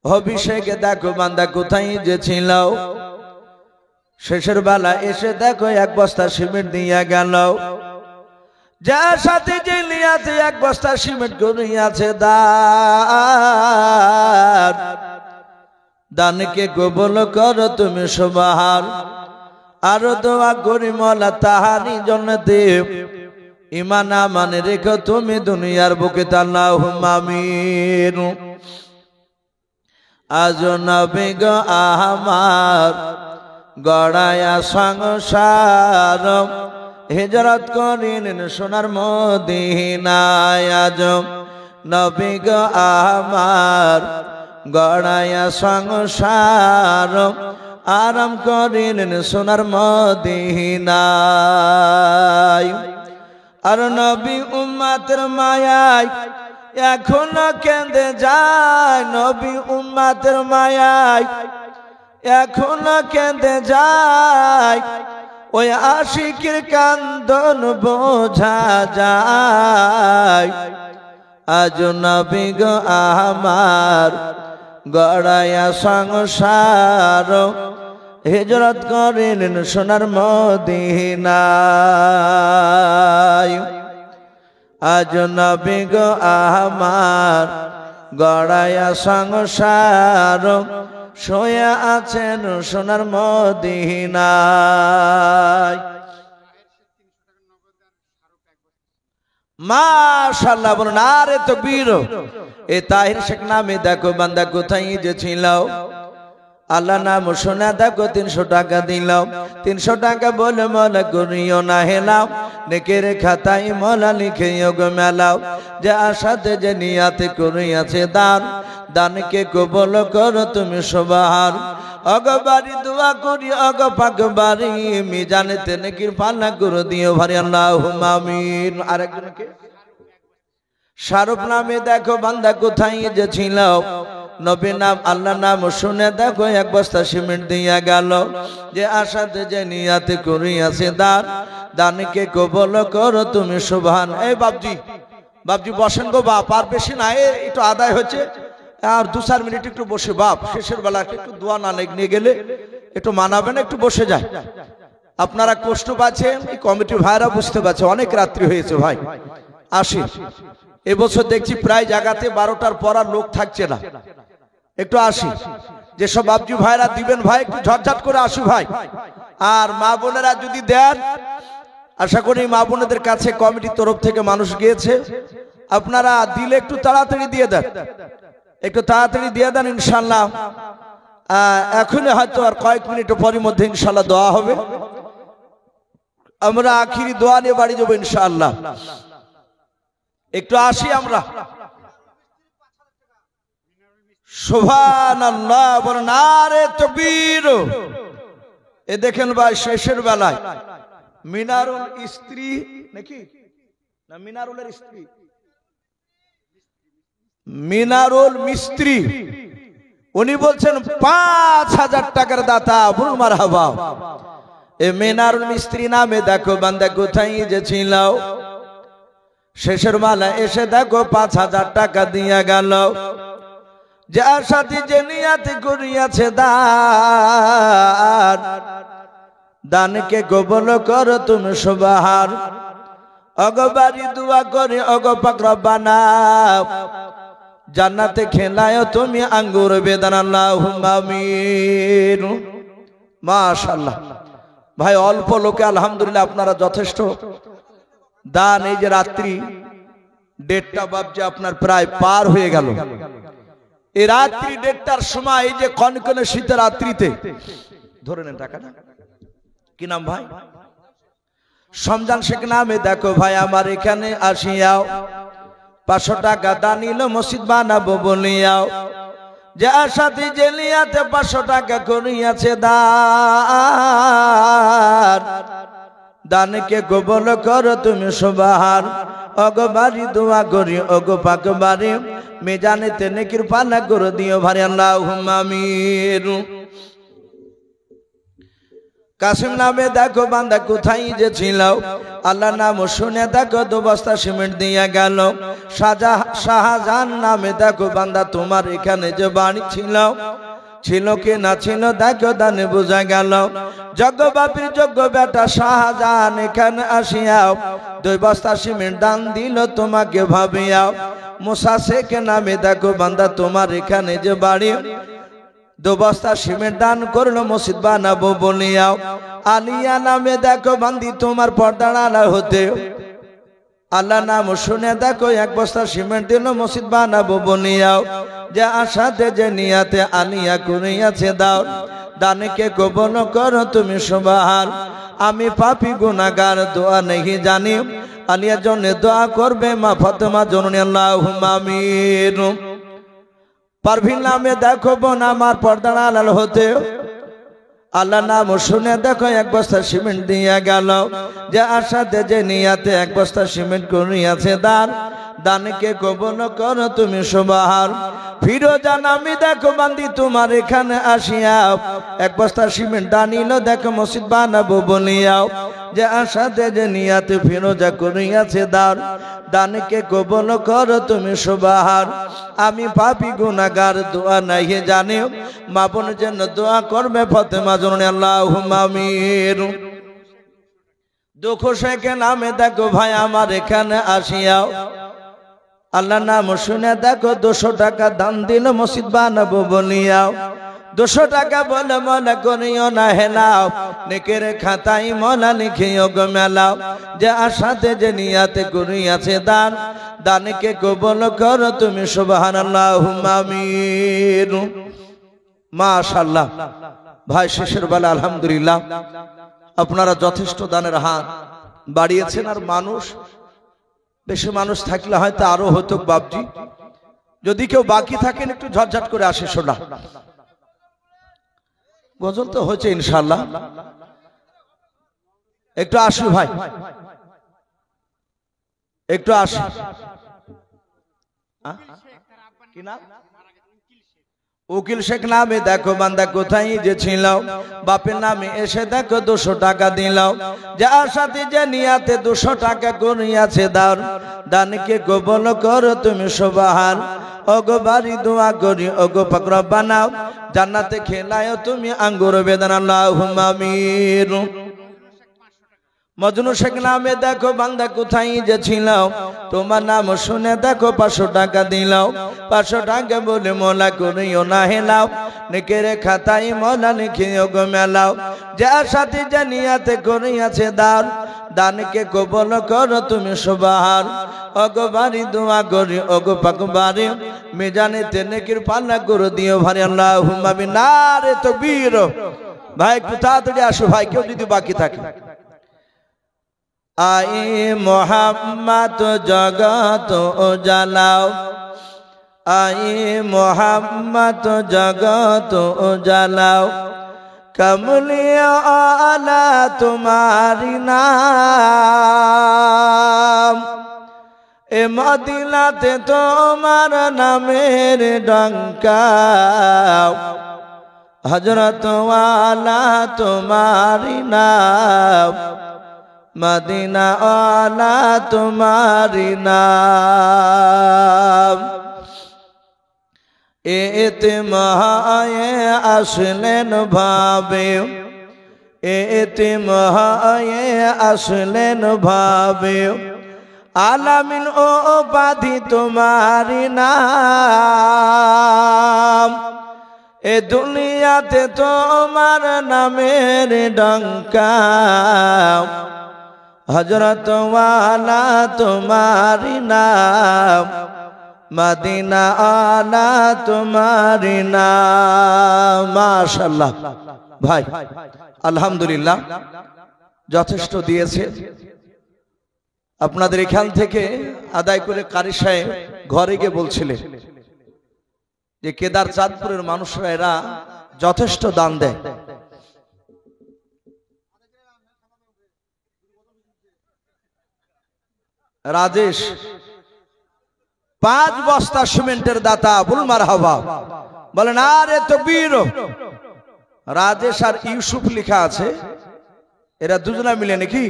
অভিষেকে দেখো বান্দা কোথায় যে ছিল, শেষের বেলা এসে দেখো 1 বস্তা সিমেন্ট দিয়ে গেল। যার সাথে যে নিয়াতে 1 বস্তা সিমেন্ট করিয়াছে দান, দানকে কবুল করো তুমি সুবহান। আরো দোয়া করি মোলা তাহারি জন্নতে, ঈমান আমান রেখো তুমি দুনিয়ার বুকে, আল্লাহুম্মা আমিন। আজ নবী গো আমার গড়ায়া সংসার, হিজরত করিলেন সোনার মদিনায়। আজ নবী গো আমার গড়ায়া সংসার, আরাম করিলেন সোনার মদিনায়। আর নবী উম্মতের মায়ায় এখনো কেঁদে যায়, নবী উম্মতের মায়ায় এখনো কেঁদে যায়, ওই আশিকের কান্দন বোঝা যায়। আজ নবী গো আমার গড়াইয়া সংসার হিজরত করিলেন সোনার মদিনায়। আজ নবী গো আমার গড়াইয়া সংসার শুয়ে আছেন সোনার মদিনায়। মাশাআল্লাহ বলুন আরে তাকবীর। এ তাহির শেখ নামে দেখো বান্দা কোথায় যে ছিল, আল্লাহ নাম শোনা দেখো 300 টাকা দিলাম, 300 টাকা বলে মনে করিও না হেলাও, নেকের খাতায় মলা লিখে গো মেলাও, যে আশাতে যে নিয়াতে করিয়াছে দান, দানকে কবুল করো তুমি সবার। অগবারি দোয়া করি অগ পাকবারি মিজানেতে নেকির পাল্লা করে দিও ভারি আল্লাহুম্মা আমিন। আরেকজনকে শাহরুখ নামে দেখো বান্দা কোথায় যে ছিল, নবী নাম আল্লাহ নাম শুনে দেখো 1 বস্তা সিমেন্ট দিয়া গেল, যে আশাতে যে নিয়াতে করিয়াছে দান, দানকে কবুল করো তুমি সুবহান। এই বাপজি বাপজি বসেন গো বাপ, আর বেশি না, একটু আদায় হচ্ছে, আর 2-4 মিনিট একটু বসে বাপ, শেষের বেলা একটু দোয়া না নিয়ে গেলে একটু মানাবেন, একটু বসে যায়। আপনারা কষ্ট পাচ্ছেন, এই কমিটি ভাইরা বুঝতে পারছে, অনেক রাত্রি হয়েছে ভাই। আসি এবছর দেখছি প্রায় জায়গাতে 12টার পর আর লোক থাকছে না, একটু আসি। যেসব বাপজি ভাইরা দিবেন ভাই একটু ঝটঝট করে আসি ভাই। আর মা বোনেরা যদি দেন, আশা করি মা বোনেদের কাছে কমিটির তরফ থেকে মানুষ গিয়েছে, আপনারা দিলে একটু তাড়াতাড়ি দিয়ে দেন, একটু তাড়াতাড়ি দিয়ে দেন ইনশাআল্লাহ। এখনই হয়তো আর কয়েক মিনিট পরের মধ্যে ইনশাআল্লাহ দোয়া হবে, আমরা আখিরি দোয়া নিয়ে বাড়ি যাবো ইনশাআল্লাহ। একটু আসি আমরা। সুবহানাল্লাহ বলেন আরে তাকবীর। এ দেখেন ভাই শেষের বেলায় মিনারুল স্ত্রী নাকি না, মিনারুলের স্ত্রী মিনারুল মিস্ত্রি, উনি বলছেন 5000 টাকার দাতা, বলুন মারহাবা। এ মিনারুল মিস্ত্রি নামে দেখো বান্দা কোথায় যে ছিল, শেষের বেলা এসে দেখো 5000 টাকা দিয়া গেল, যার সাথে যে নিয়াতে করিয়াছে দান, দানকে কবুল করো তুমি সুবহান। অগবারি দোয়া করে অগ পাক রব্বানা, জান্নাতে খেলায় তুমি আঙ্গুর বেদান আল্লাহুম্মা আমিন। মাশাআল্লাহ ভাই, অল্প লোকে আলহামদুলিল্লাহ আপনারা যথেষ্ট দান। এই যে রাত্রি 1:30 বাজে আপনার প্রায় পার হয়ে গেল, এই রাত্রি 1:30টার সময় এই যে কনকনে শীতের রাত্রিতে ধরে নেন টাকাটা, কি নাম ভাই? সমজান শেখ নামে দেখো ভাই আমার এখানে আসিয়াও, 500 টাকা দানিল মসজিদ বানাবো বলিয়াও, যার সাথে যে নিয়াতে 500 টাকা করিয়াছে দান, দানকে কবুল করো তুমি সুবহান। অগবারি দোয়া করি অগ পাকবারি মিজানেতে নেকির পাল্লা করে দিও ভারি আল্লাহুম্মা আমিন। কাসিম নামে দেখো বান্দা কোথায় যে ছিল, আল্লাহ নাম শুনে দেখো 2 বস্তা সিমেন্ট দিয়া গেল। শাহজাহান নামে দেখো বান্দা তোমার এখানে যে বাড়ি ছিল, ছিল কি না ছিল দেখো দানে বোঝা গেল। যজ্ঞ বাপির যোগ্য বেটা শাহজাহান এখানে আসিয়াও, 2 বস্তা সিমেন্ট দান দিল তোমাকে ভাবিয়াও। মুসা শেখ নামে দেখো বান্দা তোমার এখানে যে বাড়ি, 2 বস্তা সিমেন্ট দান করলো মসজিদ বানাবো বলিয়াও। আলিয়া নামে দেখো বান্দি তোমার পর্দার আড়াল হতে, আল্লাহ নাম শুনে দেখো 1 বস্তা সিমেন্ট দিল মসজিদ বানাবো বলিয়াও। যে আশাতে যে নিয়াতে আলিয়া করিয়াছে দাও, দানকে কবুল করো তুমি সুবহান। আমি পাপী গুনাহগার দোয়া নেই জানি, আলিয়ার জন্য দোয়া করবে মা ফাতেমা জননী আল্লাহুম্মা আমিন। পারভিন নামে দেখো বোন আমার পর্দার আড়াল হতে, আল্লাহ নাম শুনে দেখো এক বস্তা সিমেন্ট দিয়া গেল, যে আশাতে যে নিয়াতে এক বস্তা সিমেন্ট করিয়াছে দান, দানকে কবুল করো তুমি সুবহান। ফিরোজা নামি দেখো বান্দি তোমার এখানে আসিয়া এক বস্তা সিমেন্ট আনিল, দেখো মসজিদ বানাবো বলিয়াও, যে আশাতে যে নিয়াতে ফিরোজা করিয়াছে দান, দানকে কবুল করো তুমি সুবহান। আমি পাপী গুনাহগার দোয়া নাই জানিও, মা বোনের জন্য দোয়া করবে ফাতেমা জননী আল্লাহুম্মা আমিন। দুঃখ শেখে নামে দেখো ভাই আমার এখানে আসিয়াও, আল্লাহ নাম শুনে দেখো 200 টাকা দান দিল মসজিদ বানাবো বলিয়াও। 200 টাকা বলে মনে করিও না হেলাও, নেকের খাতায় মলা লিখিও গো মেলাও, যে আশাতে যে নিয়াতে করিয়াছে দান, দানকে কবুল করো তুমি সুবহানাল্লাহুম্মা আমিন। মাশাআল্লাহ ভাই, শেষের বেলা আলহামদুলিল্লাহ আপনারা যথেষ্ট দানের হাত বাড়িয়েছেন। আর মানুষ বেশি মানুষ থাকলে হয়তো আরো হতো বাপজি। যদি কেউ বাকি থাকেন একটু ঝটঝট করে আসে শোনা, গজল তো হয়েছে ইনশাআল্লাহ, একটু আসি ভাই, একটু আসি। কি নাম? উকিল শেখ নামে দেখো বান্দা কোথায় যে ছিল, বাপের নামে এসে দেখো 200 টাকা দিল, যার সাথে যে নিয়াতে 200 টাকা করিয়াছে দান, দানকে কবুল করো তুমি সুবহান। ওগো বাড়ি দোয়া করি ওগো পাক রব্বানা, জান্নাতে খেলায়ও তুমি আঙ্গুর বেদানা আল্লাহুম্মা আমিন। মজনু শেখ নামে দেখো বান্দা কোথায় যে ছিল, তোমার নাম শুনে দেখো 500 টাকা দিল, 500 টাকা বলে মোলা করিও না হেলাও, নেকের খাতায় মোলা লিখিও গো মেলাও, যার সাথে যে নিয়াতে করিয়াছে দান, দানকে কবুল করো তুমি সুবহান। ওগো বাড়ি দোয়া করি ওগো পাক বাড়ি, মিজানেতে নেকির পাল্লা করে দিও ভারী আল্লাহুম্মা আমিন। নারে তাকবীর। ভাই একটু তাড়াতাড়ি আসো ভাই, কেউ যদি বাকি থাকে। আই মোহাম্মদ জগত উজালাও, আই মোহাম্মদ জগত উজালাও, কমলিয়া আলা তোমারি নাম, এ মদিনাতে তোমার নামের ডঙ্কা, হযরত ওয়ালা তোমারি নাম, মদিনা ওয়ালা তোমারি নাম। এতে মহায়ে আসলেন ভাবে, এতে মহায়ে আসলেন ভাবে, আলামিন ও উপাধি তোমারি নাম, এ দুনিয়াতে তোমার নামের ডঙ্কা, হযরত ওয়ালা তোমারি নাম, মদিনা ওয়ালা তোমারি নাম। মাশাআল্লাহ ভাই আলহামদুলিল্লাহ যথেষ্ট দিয়েছে। আপনাদের এখান থেকে আদায় করে কারি সাহেব ঘরে গিয়ে বলছিলেন যে কেদার চাঁদপুরের মানুষরা এরা যথেষ্ট দান দেয়। রাজেশ 5 বস্তা সিমেন্টের দাতা, বলুন মারহাবা, বলেন আরে তাকবীর। রাজেশ আর ইউসুফ লেখা আছে, এরা দুজনা মিলে নাকি?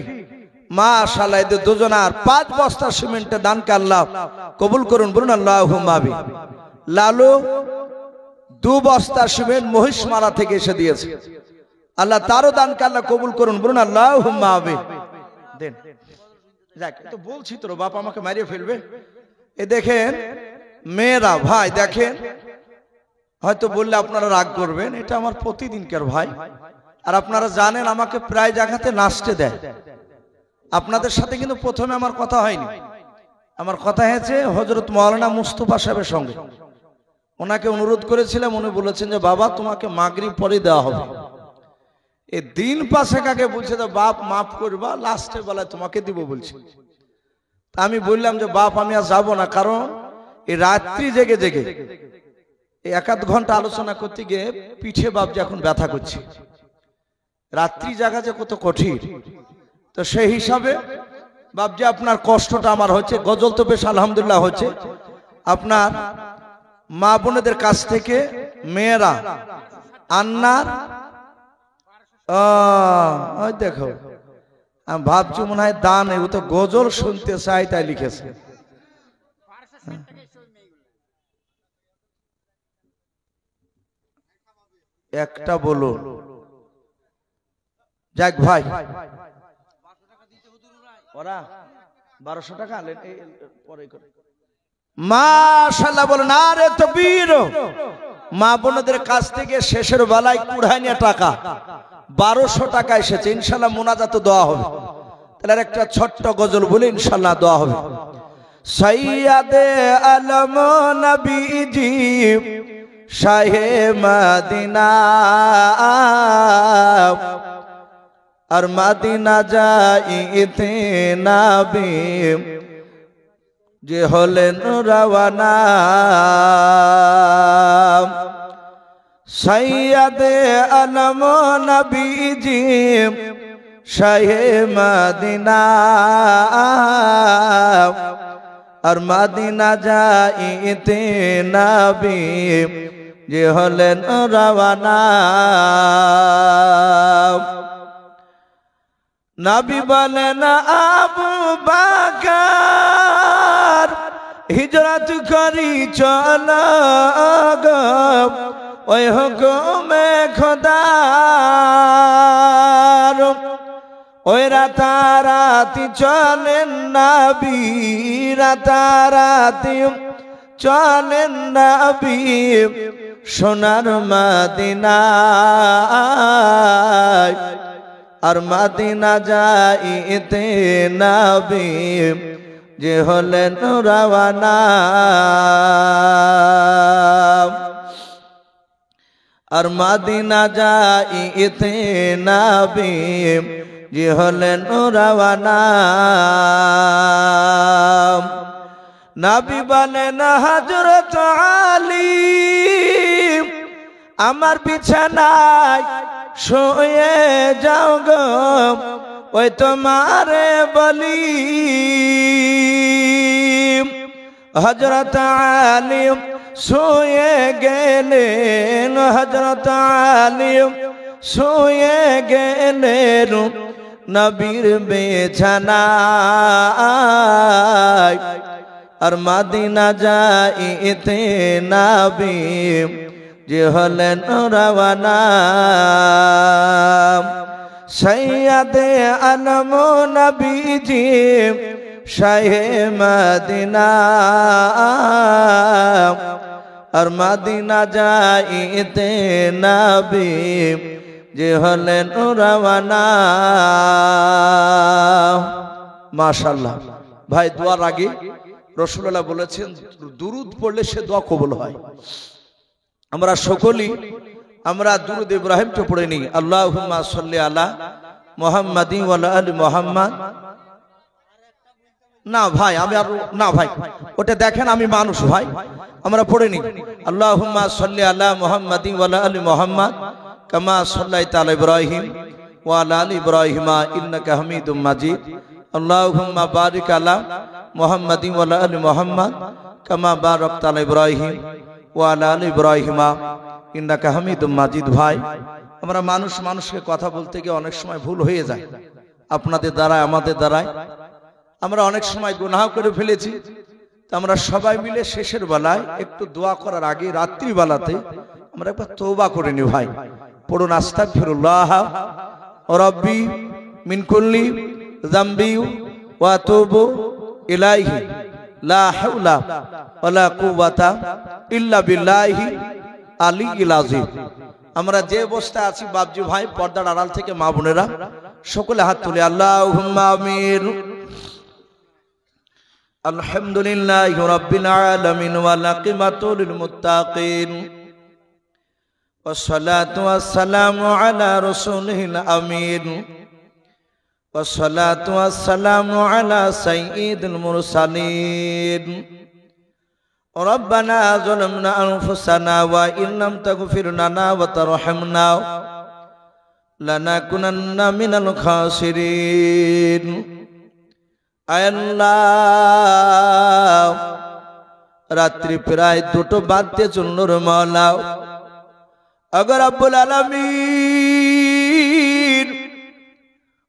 মাশাআল্লাহ, এদের দুজনার 5 বস্তা সিমেন্টের দানকে আল্লাহ কবুল করুন, বলুন আল্লাহুম্মা আমিন। লালু 2 বস্তা সিমেন্ট মহিষমারা থেকে এসে দিয়েছে, আল্লাহ তারও দানকে আল্লাহ কবুল করুন, বলুন আল্লাহুম্মা আমিন। দেন যাক, তো বলছি তোর বাপ আমাকে মারিয়ে ফেলবে। এ দেখেন মেয়েরা, ভাই দেখেন, হয়তো বললে আপনারা রাগ করবেন, এটা আমার প্রতিদিনকার ভাই। আর আপনারা জানেন আমাকে প্রায় জায়গাতে নাচতে দেয়। আপনাদের সাথে কিন্তু প্রথমে আমার কথা হয়নি, আমার কথা হয়েছে হযরত মাওলানা মুস্তাফা সাহেবের সঙ্গে। ওনাকে অনুরোধ করেছিলাম, উনি বলেছেন যে বাবা তোমাকে মাগরিব পরে দেওয়া হবে। এই দিন পাশে কাকে বলছে যে বাপ মাফ করবা, লাস্টে বেলায় তোমাকে দিব বলছে। তা আমি বললাম যে বাপ আমি আর যাবো না, কারণ এই রাত্রি জেগে জেগে এই 1-1 ঘন্টা আলোচনা করতে গিয়ে পিঠে বাপ যে এখন ব্যথা করছে। রাত্রি জাগা যে কত কঠিন। তো সেই হিসাবে বাপজি আপনার কষ্টটা আমার হচ্ছে। গজল তো বেশ আলহামদুলিল্লাহ হচ্ছে। আপনার মা বোনেদের কাছ থেকে মেয়েরা আন্নার ওই দেখো আমি ভাবছি মনে হয় দান, ও তো গজল শুনতে চাই তাই লিখেছে। একটা বলো যাক ভাই, ওরা 1200 টাকা মাশাআল্লাহ বলেন আরে তাকবীর। মা বোনদের কাছ থেকে শেষের বেলায় কুড়াইনিয়া টাকা 1200 টাকা এসেছে। ইনশাআল্লাহ মুনাজাত দোয়া হবে। তাহলে একটা ছোট্ট গজল বলে ইনশাআল্লাহ দোয়া হবে। সাইয়্যিদে আলম নবীজি শাহে মদিনা আর মদিনা যাইতে নবী যে হলেন রওয়ানা। সাইয়্যিদে আলম নবীজি শাহে মদিনা আর মদিনা যাইতে নবী যে হলেন রওয়ানা। নবী বলেন আবু বকর হিজরত করি চল গো ওই হুকুমে খোদার। ওই রাতারাতি চলেন নবী, রাতারাতি চলেন নবী সোনার মদিনায় আর মদিনা যাইতে নবী যে হলেন রওয়ানা। আর মদিনা যাইতে নবী যে হলেন রওয়ানা। নবী বলেন হযরত আলী আমার বিছানায় শুয়ে যাও গো ওই তোমারে বলি। হযরত আলী শুয়ে গেলেন, হযরত আলী শুয়ে গেলেন নবীর বিছানায় আর মদিনা যাইতে নবী যে হলেন রওয়ানা। সাইয়্যিদে আলম নবীজি শাহে মদিনা আর মদিনা যাইতে নবী যে হলেন রওয়ানা। মাশাআল্লাহ ভাই, দোয়ার আগে রাসূলুল্লাহ বলেছেন দুরূদ পড়লে সে দোয়া কবুল হয়। আমরা সকলেই আমরা দুরূদ ইব্রাহিমটা পড়ে নিই। আল্লাহুম্মা সাল্লি আলা মুহাম্মাদিন ওয়া আলা আলি মুহাম্মাদ। না ভাই আমি আর না ভাই, ওটা দেখেন আমি মানুষ ভাই, আমরা পড়ে নিই। আল্লাহুম্মা সাল্লি আলা মুহাম্মাদিন ওয়া আলা আলি মুহাম্মাদ কামা সাল্লাইতা আলা ইব্রাহিম ওয়া আলা আলি ইব্রাহিম ইন্নাকা হামিদুম মাজিদ। আল্লাহুম্মা বারিক আলা মুহাম্মাদিন ওয়া আলা আলি মুহাম্মাদ কামা বারাকতা আলা ইব্রাহিম ওয়া আলা আলি ইব্রাহিম ইন্নাকা হামিদুম মাজিদ। ভাই আমরা মানুষ, মানুষকে কথা বলতে গিয়ে অনেক সময় ভুল হয়ে যায়। আপনাদের দ্বারায় আমাদের দ্বারায় আমরা অনেক সময় গুনাহ করে ফেলেছি। তো আমরা সবাই মিলে শেষের বেলায় একটু দোয়া করার আগে রাত্রি বেলাতে আমরা একবার তওবা করে নি ভাই। পড়ুন আস্তাগফিরুল্লাহ রাব্বি মিন কুল্লি যামবি ওয়া আতুবু ইলাইহি লা হাওলা ওয়ালা কুওয়াতা ইল্লা বিল্লাহি আলিয়্যিল আযীম। আমরা যে অবস্থায় আছি বাপজি ভাই, পর্দার আড়াল থেকে মা বোনেরা সকলে হাত তুলে আল্লাহুম্মা আমিন। আলহামদুলিল্লাহি রাব্বিল আলামিন ওয়াল আকিবাতু লিল মুত্তাকিন ওয়াসসালাতু ওয়াসসালামু আলা রাসূলিল আমিন ওয়াসসালাতু ওয়াসসালামু আলা সাইয়্যিদিল মুরসালিন। রব্বানা যালামনা আনফুসানা ওয়া ইল্লাম তাগফির লানা ওয়া তারহামনা লানাকুনান্না মিনাল খাসিরিন। আয় আল্লাহ, রাত্রি প্রায় 2টো বাজতে চলল রে মাওলা। আগর রব্বুল আলামিন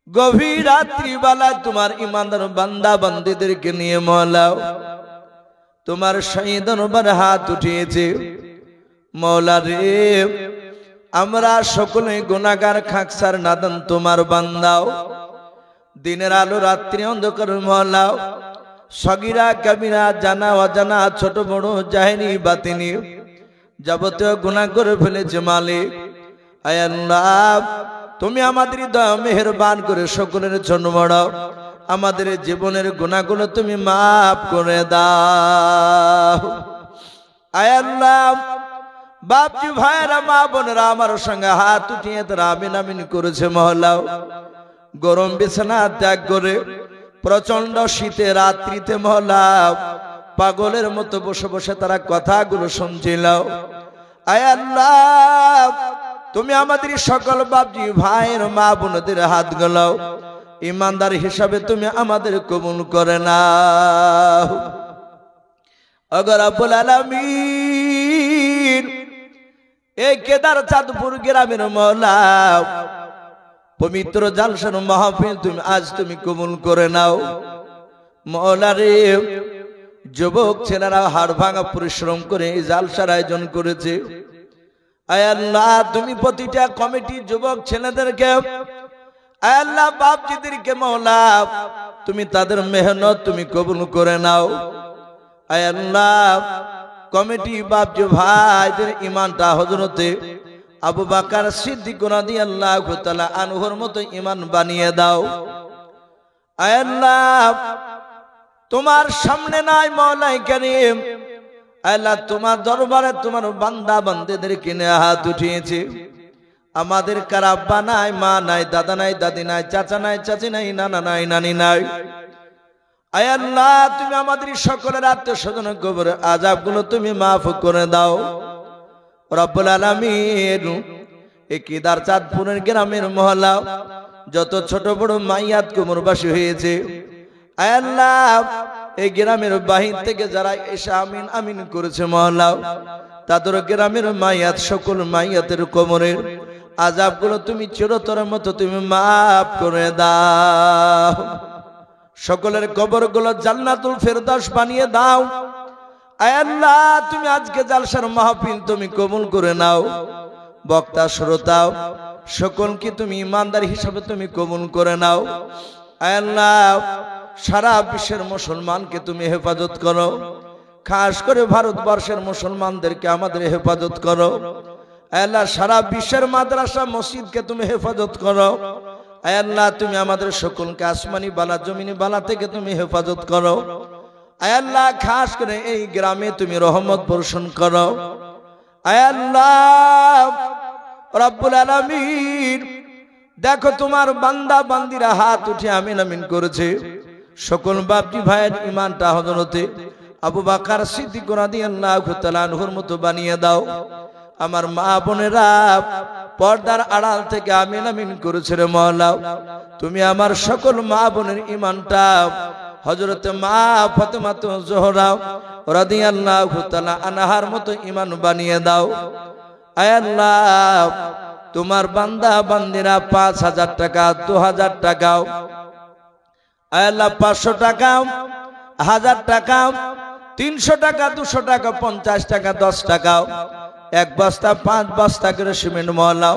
গভীর রাত্রি বেলায় তোমার ইমানদার বান্দা বান্দীদেরকে নিয়ে মাওলা তোমার শাহী দরবারে হাত উঠিয়েছে। মাওলা রে, আমরা সকলে গুনাহগার, খাকসার, নাদান তোমার বান্দাও। দিনের আলো রাত্রি অন্ধকার মাওলা, সগীরা কবিরা, জানা অজানা, ছোট বড়, জাহেরি বাতিনি যাবতীয় গুনাহ করে ফেলেছে মালিক। আয় আল্লাহ, তুমি আমাদের দয়া মেহেরবান করে সকলের জন্য বড় আমাদের জীবনের গুনাহগুলো তুমি মাফ করে দাও। আয় আল্লাহ, বাপজি ভাইরা, মা বোনেরা আমার সঙ্গে হাত উঠিয়ে তারা আমিন আমিন করেছে মহলাও। গরম বিছানা ত্যাগ করে প্রচন্ড শীতে রাত্রিতে মহলা পাগলের মতো বসে বসে তারা কথাগুলো শুনছিল। আয় আল্লাহ, তুমি আমাদের সকল বাপজি ভাইয়ের, মা বোনদের হাত গলাও ইমানদার হিসাবে তুমি আমাদের কবুল করে নাও। ওগো রব্বুল আলামিন, এই কেদার চাঁদপুর গ্রামের মওলা পবিত্র জালসার মাহফিল তুমি কবুল করে নাও। মওলা রে, যুবক ছেলেরা হাড় ভাঙা পরিশ্রম করে এই জালসার আয়োজন করেছে। আয় আল্লাহ, তুমি প্রতিটা কমিটি যুবক ছেলেদেরকে, আয় আল্লাহ বাপজিদেরকে মওলা তুমি তাদের মেহনত তুমি কবুল করে নাও। আয় আল্লাহ, কমিটি বাপজি ভাইদের ইমানটা হযরতে আবু বকর সিদ্দিক রাদিয়াল্লাহু তাআলা আনহুর মতো ইমান বানিয়ে দাও। আয় আল্লাহ, তোমার সামনে নাই মওলাই কারীম, আল্লাহ তোমার দরবারে তোমার বান্দা বান্দীদের কিনে হাত উঠিয়েছে। আমাদের কার আব্বা নাই, মা নাই, দাদা নাই, দাদি নাই, চাচা নাই, চাচি নাই, নানা নাই, নানি নাই। আয় আল্লাহ, তুমি আমাদের সকলের আত্মীয়স্বজনের কবরের আযাবগুলো তুমি মাফ করে দাও। রব্বুল আলামিন, এই কেদার চাঁদপুরের গ্রামের মহল্লা যত ছোট বড় মাইয়াত কুমুরবাসী হয়েছে, আয় আল্লাহ এই গ্রামের বাহির থেকে যারা এসে আমিন আমিন করেছে মহল্লা, তাদের গ্রামের মাইয়াত, সকল মাইয়াতের কোমরের আযাবগুলো তুমি চিরতরের মতো তুমি মাফ করে দাও। সকলের কবরগুলো জান্নাতুল ফেরদাউস বানিয়ে দাও। আয় আল্লাহ, তুমি আজকে জালসার মাহফিল তুমি কবুল করে নাও। বক্তা শ্রোতা সকলকে তুমি ইমানদার হিসাবে তুমি কবুল করে নাও। আয় আল্লাহ, সারা বিশ্বের মুসলমানকে তুমি হেফাজত করো, খাস করে ভারতবর্ষের মুসলমানদেরকে আমাদের হেফাজত করো। আয় আল্লাহ, সারা বিশ্বের মাদ্রাসা মসজিদকে তুমি হেফাজত করো। আয় আল্লাহ, তুমি আমাদের সকলকে আসমানি বালা জমিনি বালা থেকে তুমি হেফাজত করো। আয় আল্লাহ, খাস করে এই গ্রামে তুমি রহমত বর্ষণ করো। আয় আল্লাহ রব্বুল আলামিন, দেখো তোমার বান্দা বান্দিরা হাত উঠে আমিন আমিন করেছে। সকল বাপজি ভাইয়ের ইমানটা হযরতে আবু বকর সিদ্দিক রাদিয়াল্লাহু তাআলা আনহুর মতো বানিয়ে দাও। আমার মা বোনেরা পর্দার আড়াল থেকে আমিন আমিন করেছে রে মওলা, তুমি আমার সকল মা বোনের ইমানটা হযরতে মা ফাতেমা জোহরা রাদিয়াল্লাহু তাআলা আনহার মতো ইমান বানিয়ে দাও। আয় আল্লাহ, তোমার বান্দা বান্দিরা 5000 টাকা, 2000 টাকা, আয় আল্লাহ 500 টাকা, 1000 টাকা, 300 টাকা, 200 টাকা, 50 টাকা, 10 টাকা, 1 বস্তা 5 বস্তা করে সিমেন্ট মওলা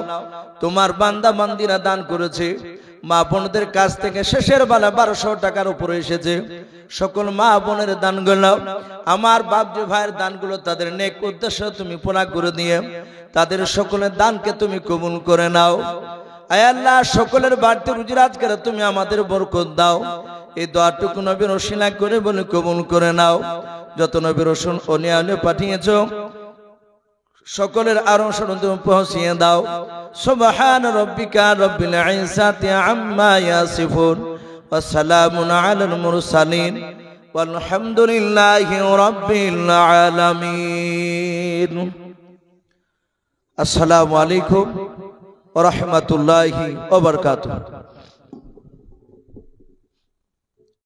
তোমার বান্দা বান্দিরা দান করেছে। মা বোনদের কাছ থেকে শেষের বেলা 1200 টাকার উপরে এসেছে। সকল মা বোনের দানগুলো, আমার বাপজি ভাইয়ের দানগুলো তাদের নেক উদ্দেশ্য তুমি পুরা করে দিয়ে তাদের সকলের দানকে তুমি কবুল করে নাও। আয় আল্লাহ, সকলের বাড়িতে রুজি রাজগারে তুমি আমাদের বরকত দাও। এই দোয়াটুকু নবীর ওসিলা করে বলে কবুল করে নাও। যত নবীর রাসূল অনিয়ানে পাঠিয়েছো সকলের আরশে তুমি পৌঁছিয়ে দাও। সুবহান রাব্বিকা রাব্বিল ইজ্জাতি আম্মা ইয়াসিফুন ওয়া সালামুন আলাল মুরসালিন ওয়ালহামদুলিল্লাহি রাব্বিল আলামিন। আসসালামু আলাইকুম ওয়া রাহমাতুল্লাহি ওয়া বারাকাতুহু।